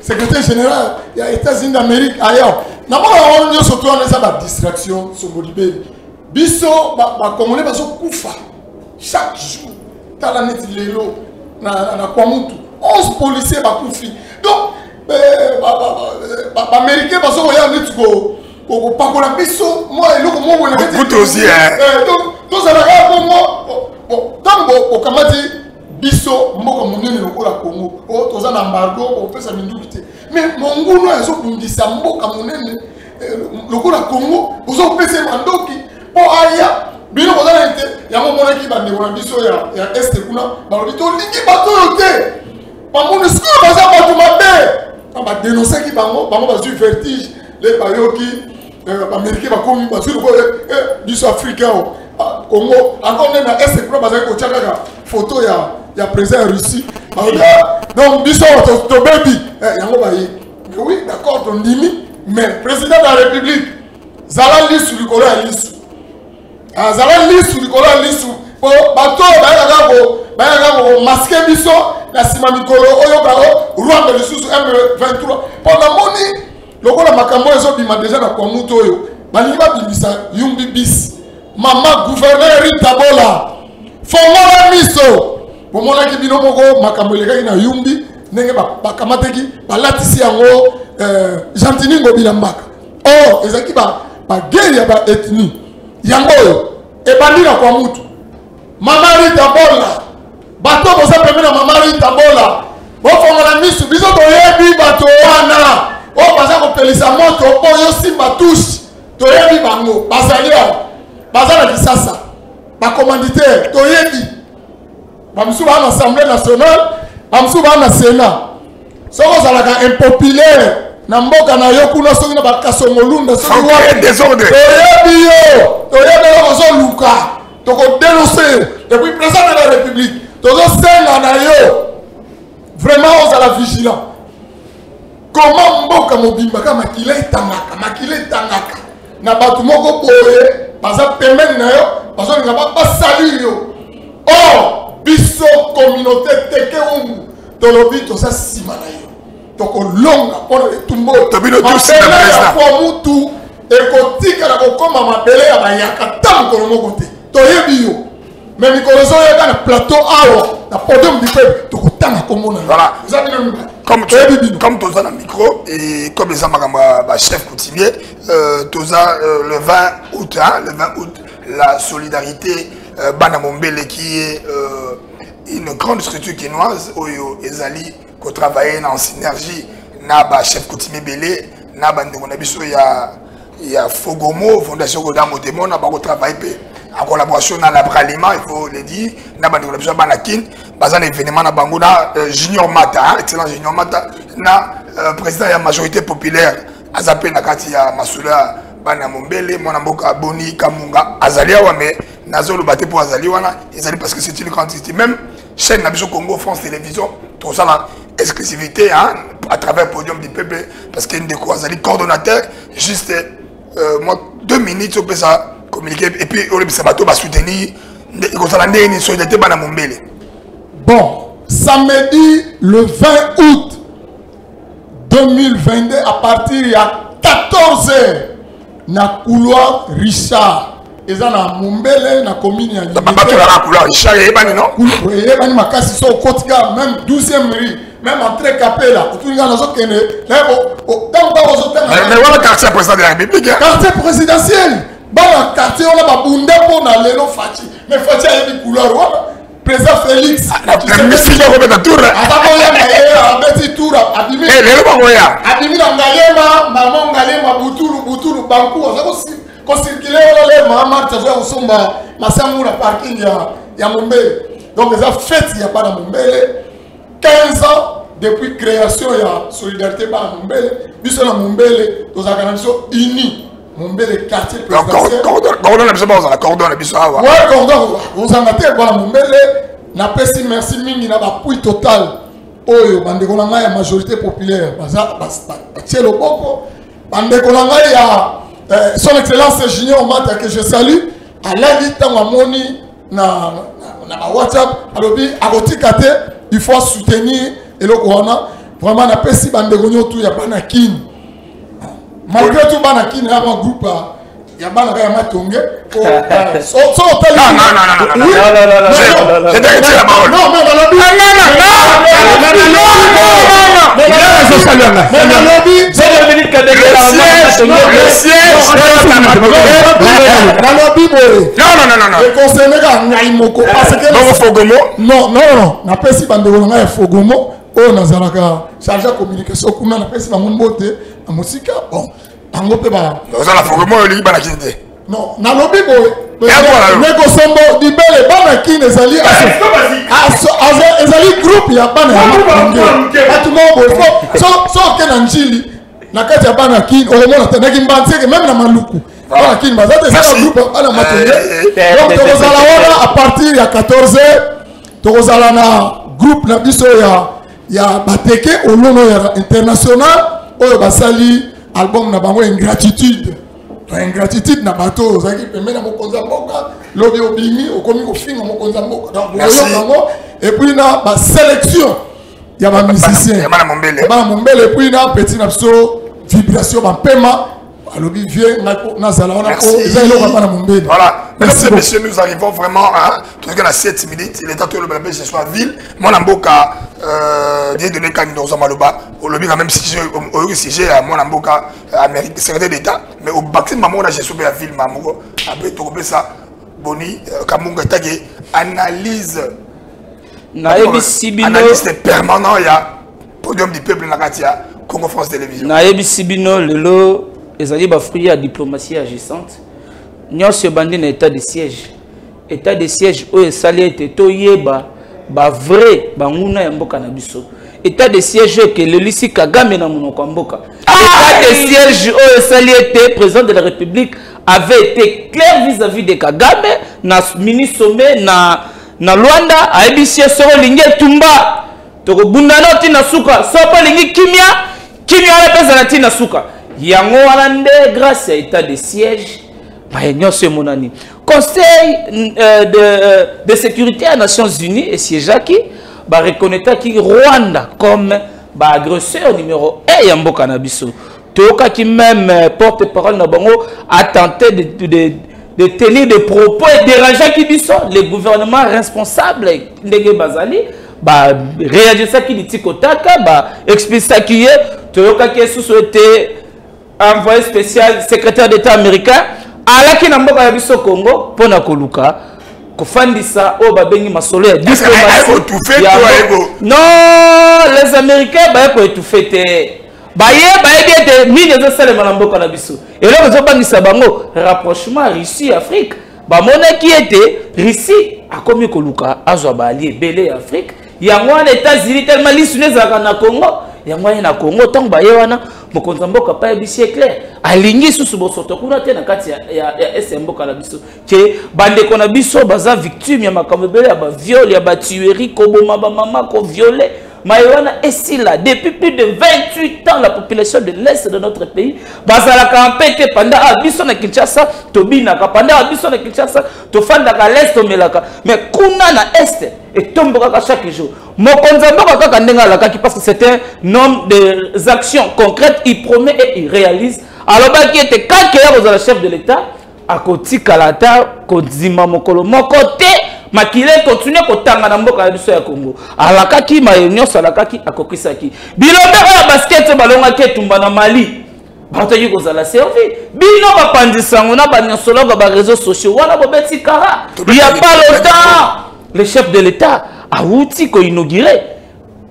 secrétaire général, il y a les États-Unis d'Amérique, ailleurs. On a surtout une distraction sur Bolibé. Bisso, Congolais, Koufa. Chaque jour, dans la net de l'élo, dans la Kwamutu, 11 policiers Koufi. Donc, les Américains, parce qu'on y a un bisso, moi, et l'autre, moi, écoute aussi, donc, ça n'a pas bon, tant au Kamadi, bisso, moi, comme on est au Congo, au Tozan embargo, on fait sa minute. Mais mon goût, nous, ils ont dit ça, moi, comme on est le Congo, vous avez fait ces mandoki, pour Aya. Bino kozala été ya mo mona ki bande wana biso ya este kuna ba lobito lingi bato yote ba MONUSCO baza bato mabe ba dénoncer ki bango ba zu vertige les bayoki américain ba komi ba zu ko biso africain Congo encore na este kuna baza ko tchaka photo ya président Russie donc biso to baby yango ba yi oui d'accord ton dimi mais président de la République zala lisu likolo ya lisu azala lisu likolo lisu po bato bayaka ko masque biso na sima mikolo oyo bao Rwanda lisusu M23 po na moni lokola makambo ezo bima déjà na Kwamutu oyo balingi babimisa yumbi bis mama gouverneur Tabola fongola miso bomona ki bino moko makambo elekaki na yumbi ndenge bakamateki balatisi yango Gentini Ngobilambaka oh ezaki ba guerre ya ba ethnie yango ebandi na Kwamutu mama Rita Bola bato boza pembe na mama Rita Bola bofongola misu biso toyebi bato wana o baza kopelisa moto oyo simba touche toyebi bango bazali baza na Kisasa bacommanditaire toyebi bamisu ba na Assemblée nationale bamisu ba na Sénat soko zalaka impopulaire na mboka na yo kuna soki na bakasongolunda soki wa désordre toyebi yo zo luka toko dénoncer depuis président de la République tozo senga na yo vraiment on la vigilant comment mboka mobimba kama makile tangaka na batu moko boye baza pembeni na yo bazo linga ba salut yo oh biso communauté teke ungu tolobi toza sima na yo toko longa pona etumbo tobino tous na président kwa mutu ekotika na kokoma mabele ya bayaka tango moko te toyebi yo mais mikolo zo ya na plateau awa na podium du peuple tokotanga komona voilà comme tu as un micro et comme les amagamba chef coutumier le 20 août la solidarité Bana Mombele qui est une grande structure quinoise oyo ezali ko travailler en synergie na ba chef coutumier belé na bande na biso ya Fogomo fondation Godamo Demona ba ko travailler en collaboration dans l'abraliment, il faut le dire, na bande na biso banakin bazan événement na bango na Junior Mata, excellent Junior Mata na président de la majorité populaire azapé na kati ya Masula Bana Mombele mona mboka Boni Kamunga azalia wa mais nazolo baté pour azali wana ezali parce que c'est une quantité même chaîne na biso Congo France Télévision tout ça la exclusivité hein, à travers podium du peuple parce qu'il y a une déco azali coordonnateur juste moi 2 minutes on peut ça communiquer et puis on le sabato va soutenir comme ça l'année une solidarité Bana Mombele. Bon, samedi le 20 août 2022 à partir de 14h na couloir Richard eza na Mombele na commune ya Limete. Papa tu la couloir Richard ebani non? Ebani makasi so kotika même 12e rue même entrée Capella tout nga nazo kene lebo tant ba ozo tanga. Mais voilà quartier président de la République. Quartier présidentiel. Ba quartier on a ba bunde pour na lelo Fachi. Mais Fachi a une couloir wala. Président Félix. La musique va remettre tour. Atakoya na abeti tour abimi. Eh lelo ba moya. Abimi na ngalema maman ngalema butulu banku ko circuler le maman tazo osomba masangu na parking ya Mombele. Donc les fêtes il y a pas dans Mombele 15 ans depuis création ya solidarité ba Mombele biso na Mombele to za kanamiso ini Mombele quartier présidentiel. Cordon na biso ba za cordon na biso awa. Ouais cordon on s'engate ba Mombele na pesi merci mingi na ba pui total oyo bandeko na ngai ya majorité populaire baza tielo boko bandeko na ngai ya son excellence Junior Mata que je salue à l'invitant à moni na na WhatsApp alobi akotika te il faut soutenir eloko wana vraiment na pesi bandeko nyoto ya bana kini malgré tout bana kini ya groupe ya bana ya matonge so tali non je te retire la parole non mais non na pesi bandeko nga ya fogomo o nazalaka charge de communication kuna na pesi bango mbote na musika bon tango pe ba ozala fogomo oli bana kinde non na lobi boy nego sombo dibele bana kine ezali ezali groupe ya bana atu mo so ke na njili na kati ya bana kine o mona tenaki mbanzeke même na maluku bana kine bazate ça groupe bana matonge donc tozala wana à partir ya 14h tozala na groupe na biso ya bateke olono ya international oyo basali album na bango ingratitude ingratitude na bato zaki pembe na mokonza mboka lobi obimi okomi kofinga mokonza mboka donc bango et puis na ba sélection ya ba musicien ya bana mombele et puis na petit na biso vibration ba pema alobi vieux na zala on a ko ezalo ba bana mombele. Voilà, mesdames et messieurs, nous arrivons vraiment à tout à 7 minutes. Il est temps que le bébé ce soit ville mon amboka Dieu donné quand nous sommes maloba au lobby quand même sujet à mon amboka Amérique secrétaire d'État mais au baptême maman là j'ai sauvé la ville maman après tout ça boni kamunga tagé analyse analyse permanent il y a podium du peuple na katia Congo France Télévision na ebisibino lelo ezali ba fruit ya diplomatie agissante nyonso bandi na état de siège oyo esali ete toyeba ba vrai banguna ya mboka na biso état de siège que le lisi Kagame na monoko mboka état de siège oyo esali ete président de la République avait été clair vis-à-vis de Kagame na mini sommet na Luanda aebisi soro lingi tumba toko bundana tina suka sopo lingi kimia ala pesa na tina suka yango wana nde grâce à état de siège monani Conseil de sécurité des Nations Unies et siégaki ba reconnaître qui Rwanda comme ba agresseur numéro 1 ya mboka na biso toka qui même porte-parole na bango a tenté de tenir des propos et déranger qui biso les gouvernements responsables ndenge bazali ba réagir ça qui dit kotaka ba expliquer qui toka qui souhaité envoyé spécial secrétaire d'État américain alaki na mboka ya biso Congo pona koluka kofandisa o babengi masolo ya diplomatie non les américains ba ko étouffer te bayebi ete nini ezosalema na mboka na biso eloko ezobangisa bango rapprochement Russie Afrique bamonaki ete Russie akomi koluka azwa baali ebele ya Afrique yango wana États-Unis tellement lisu nezalaka na Congo yango na Congo ntango baye wana mokonzi mboka pa ebisi clair alingi susu bosoto kuna te na kati ya ese mboka na biso ke bandeko na biso baza victime ya makambo ebele ya ba viol ya ba tuerie koboma ba mama ko violer Maïwana est là depuis plus de 28 ans la population de l'est de notre pays bazalaka empêté pendant abiso na Kinshasa tobinaka pendant abiso na Kinshasa tofandaka l'est omelaka mais kuna na est et tombaka chaque jour mokonza mboka kaka ndenga alakaki parce que c'est un homme des actions concrètes il promet et il réalise alors qui était quand il y a le chef de l'État à côté kalata kodima mokolo mokote makile continue kotanga na mboka ya biso ya Congo alakaki mayonyoso alakaki akokisaki bilombe ya basket balonga ke tumba na Mali bataki kozala servi bino bapandisango na banyosologa ba réseaux sociaux wana bobeti kara il y a pas longtemps le chef de l'État a outi ko inaugurer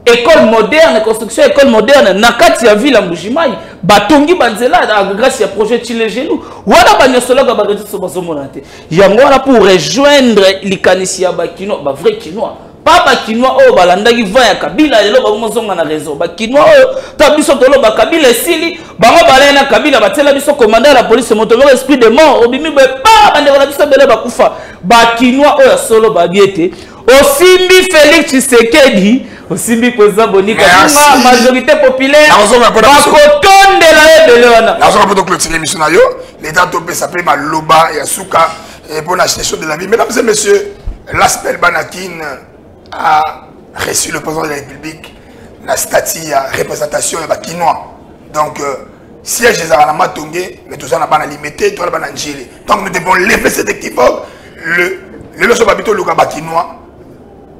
école moderne construction école moderne na kati ya ville Mbujimai batongi banzela grâce ya projet Chilejelu wana banyosologa ba réseaux sociaux bazomonate yango wana pour rejoindre likanisi ya bakino ba vrai kinois pas bakinois o balandaki va ya Kabila lelo bazonga na réseau bakinois o ta biso tolo ba Kabila esili bango balena Kabila batela biso commandant la police motomero esprit de mort obimi be pa bandeko na biso bele bakufa bakinois o ya solo babiete osimbi Félix Tshisekedi osimbi président Bonika la majorité populaire bakotondela ebele wana nazo pas clôturer l'émission na yo l'état topé s'appelle maloba ya suka et pour la gestion de la vie mesdames et messieurs l'aspect Banakin a reçu le président de la République, la statue à représentation de Bakinois. Donc, siège des Aranamas Tongé, mais tout ça n'a pas limité, tout ça n'a pas ngélé. Donc, nous devons lever cet équivoque, le loso babito le Bakinois,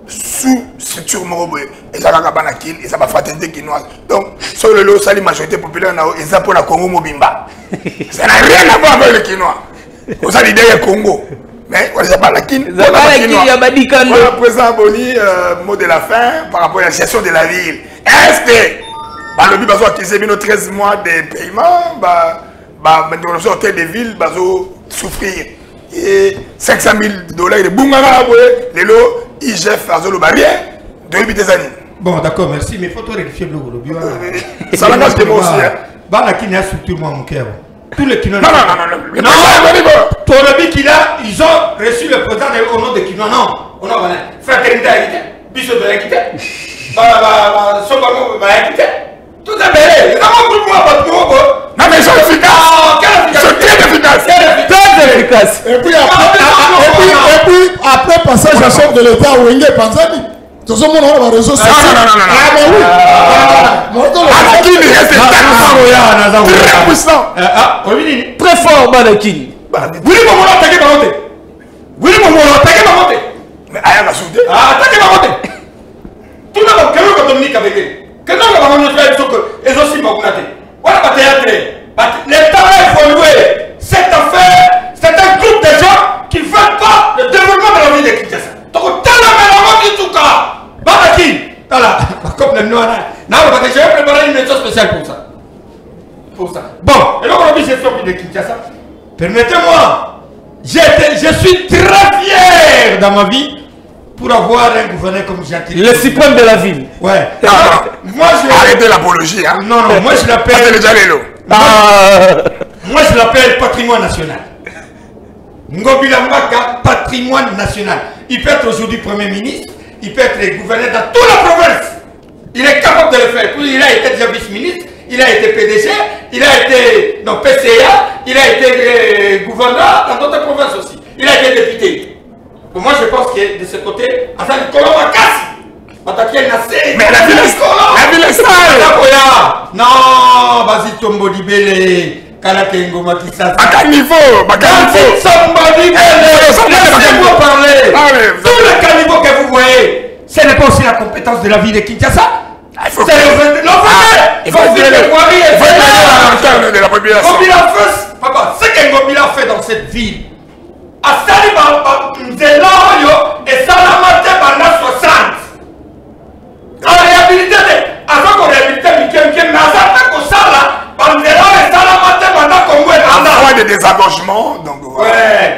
sous structure morobé, et ça va Banakin, et ça va fraternité quinoise. Donc, sur le lot, ça la majorité populaire, et ça pour la Congo Mobimba. Ça n'a rien à voir avec le Quinois. Vous avez l'idée du Congo. Mais on ne sait pas la Kin. Voilà, président Boni, mot de la fin par rapport à la gestion de la ville. Est-ce que le but va acquérir 13 mois de paiement, maintenant sortir des villes, va souffrir. Et 500 000 $, de Bungara, les lots, IGF, Azolo Barrière, de 8 années. Bon, d'accord, merci, mais il faut te rectifier le gros. Ça l'engage de moi aussi. Bah, la Kin a structure, mon cœur. Tous les Kinois. Non. Ton avis qu'il a, ils ont reçu le président au nom de Kinois. Non, on a fraternité à équité, biseau de l'équité, Sobamo à équité. Tout est belle. Ils ont pour moi, pas de moi. Non, mais ils sont efficaces. Très efficace. Et puis après passage à chef de l'État, Wenge Panzani. Tout le monde a réseau social. Non. Très puissant. Très fort, Banakin. Mais Aya va sauter. Tout le monde qui communique avec eux. Que non, on va faire que les aussi m'ont gâté. Voilà, l'État a évolué. Cette affaire, c'est un groupe de gens qui ne veulent pas le développement de la ville de Kinshasa. Donc, t'as la même du tout cas. Babaki, voilà, comme le noir. Non, parce que j'ai préparé une émission spéciale pour ça. Bon, et donc on a vu cette sortie de Kinshasa. Permettez-moi, je suis très fier dans ma vie pour avoir un gouverneur comme Jacques. Le suprême de la ville. Ouais. Moi, arrêtez l'apologie. Hein. Non, moi je l'appelle. Moi je l'appelle patrimoine national. Ngobila Mbaka, patrimoine national. Il peut être aujourd'hui Premier ministre, il peut être gouverneur dans toute la province. Il est capable de le faire. Il a été déjà vice-ministre, il a été PDG, il a été PCA, il a été gouverneur dans d'autres provinces aussi. Il a été député. Pour moi, je pense que de ce côté, Hassan Koloma casse. Mais la ville est sale. Non, vas-y, Tombo Dibele. À quel niveau? Laissez-moi parler. Tous les caniveaux que vous voyez, ce n'est pas aussi la compétence de la ville de Kinshasa. Il faut que papa, ce que Ngobila fait dans cette ville, à Saliba, Nzeloyo et Salamate Banda 60. En réhabilité, avant qu'on réhabilite Mikem, Nazata Kosala, Bandera et Salamate Banda Kongo et Banda. En point de désengagement, donc. Ouais.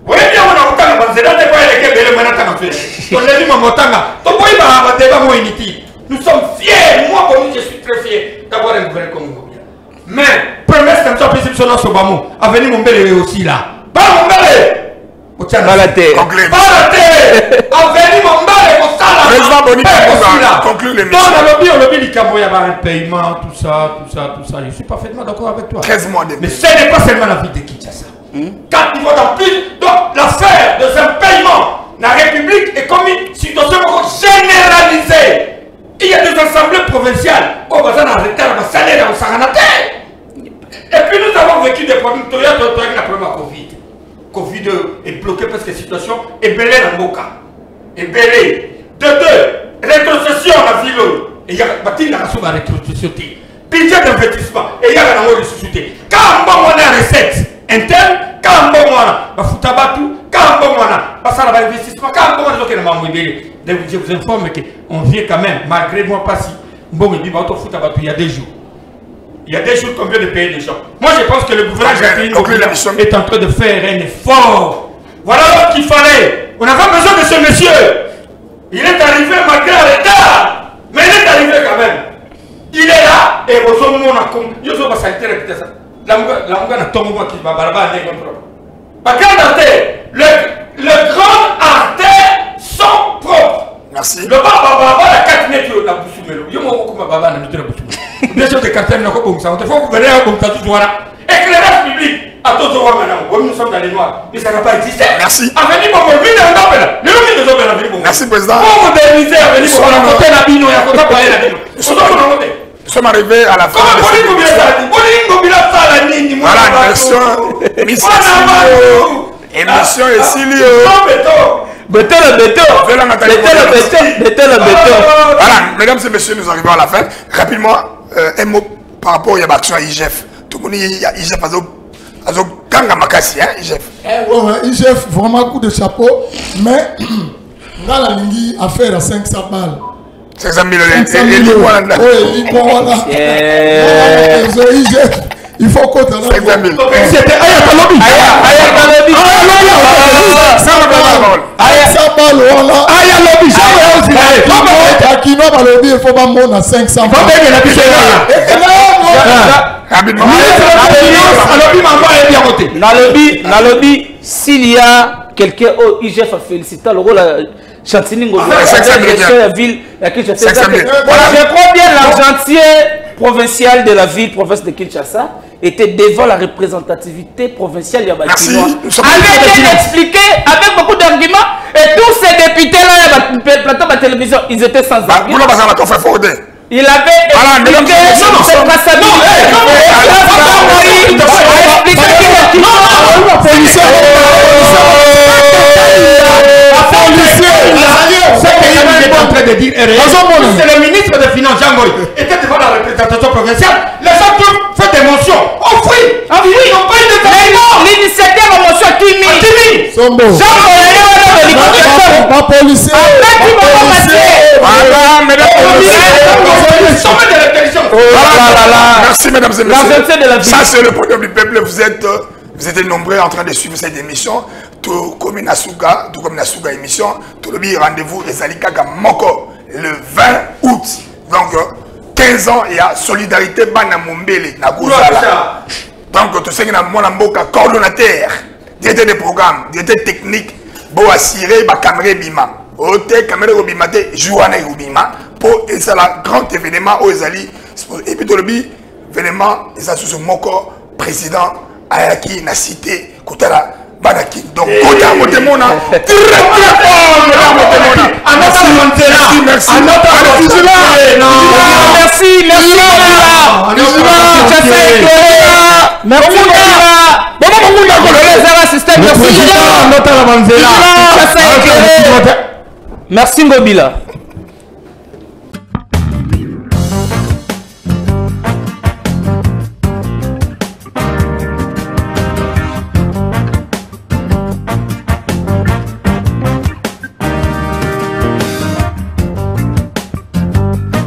Oui, bien, on a autant de Bandera, des fois, il y a des Manatanga. On l'a dit, Mamotanga. Toboïba, Bandera, Moiniti. Nous sommes fiers, moi, je suis très fier d'avoir un gouvernement comme Ngobila. Mais, première station, puis c'est sur Sobamo. Avenue Mombele aussi là. Pas Mombele! Pas la terre. Avenue Mombele, au Sala. Président Boni, conclure l'émission. Non, on a dit qu'il y a un paiement, tout ça. Je suis parfaitement d'accord avec toi. 13 mois de. Mais ce n'est pas seulement la ville de Kinshasa. Quand il va dans plus, donc l'affaire de ce paiement, la République est comme une situation généralisée. Il y a des assemblées provinciales. On va en retard, on va salaire, on s'en a. Et puis nous avons vécu des problèmes. Toya, la première Covid. Covid est bloqué parce que la situation est belée dans le Moka. Est belée. De deux, rétrocession à la ville. Et il y a une rétrocession. Budget d'investissement. Et il y a une ressuscité. Quand on a une recette interne, quand on a un foutabatu, quand on a un investissement, quand on a un je vous informe qu'on vient quand même, malgré moi, pas si. Bon, il dit, il y a des jours. Il y a des jours qu'on vient de payer des gens. Moi, je pense que le gouvernement est en train de faire un effort. Voilà ce qu'il fallait. On avait besoin de ce monsieur. Il est arrivé malgré le retard. Mais il est arrivé quand même. Il est là et vous avez mon compte. Je vais vous saliter répéter ça. La mouga n'a tombé qui va barba à l'école. Le grand artère sont propres. Merci. Le baba la 4 mètres la boussumelo. Yo mo ko baba na nutre boussumelo. Bien sûr que cartel na ko comme ça. On te faut que venir comme ça tout voilà. Éclairage public à tout voir maintenant. sommes dans les noirs. Mais ça n'a pas existé. Merci. Avenir Bongo, ville de Ndopela. Le nom de Ndopela, Avenir Bongo. Merci, Président. Pour moderniser Avenir Bongo, on a côté la bino, il y a côté pour la bino. Nous sommes arrivés à la fin de cette émission. Voilà, émission et Silio. Beto. Voilà, mesdames et messieurs, nous arrivons à la fin. Rapidement, un mot par rapport à l'action à IGF. Tout le monde dit IGF a Kanga Makasi, hein, IGF. IGF, vraiment coup de chapeau, mais dans la ligne, affaire à 500 balles. 500 000 il faut qu'on t'en c'était il faut pas mon à 500 dans le lobby, s'il y a quelqu'un au IGF a félicité le rôle Chantini Ngobi, la ville, je crois bien l'argentier provincial de la ville, province de Kinshasa, était devant la représentativité provinciale. Merci. Avec expliqué, avec beaucoup d'arguments, et tous ces députés-là, plateau de télévision, ils étaient sans arguments. Il avait expliqué cette traçabilité. En train de dire c'est le ministre des Finances Jean Moïse était devant la représentation provinciale. Les autres font des motions. Oh oui, ils n'ont pas eu de l'initiative en motion Timi. Jean Moïse, pas policier. Merci mesdames et messieurs. Ça c'est le podium du peuple. Vous êtes nombreux en train de suivre cette émission. Tout comme Nasuga émission. Tout le rendez-vous les Alikaka Moko le 20 août. Donc 15 ans il y a solidarité Bana Mombele na Gouzala. Donc tout ce qui est mon coordonnateur, directeur de programme, directeur technique, pour assurer ma caméra bima. Ote caméra bima te Joana bima pour et c'est la grand événement aux Ali. Et puis tout le événement ils a sous Moko président Ayaki na cité Kotara. Donc, Kota Motemona, très fort, merci Ngobila.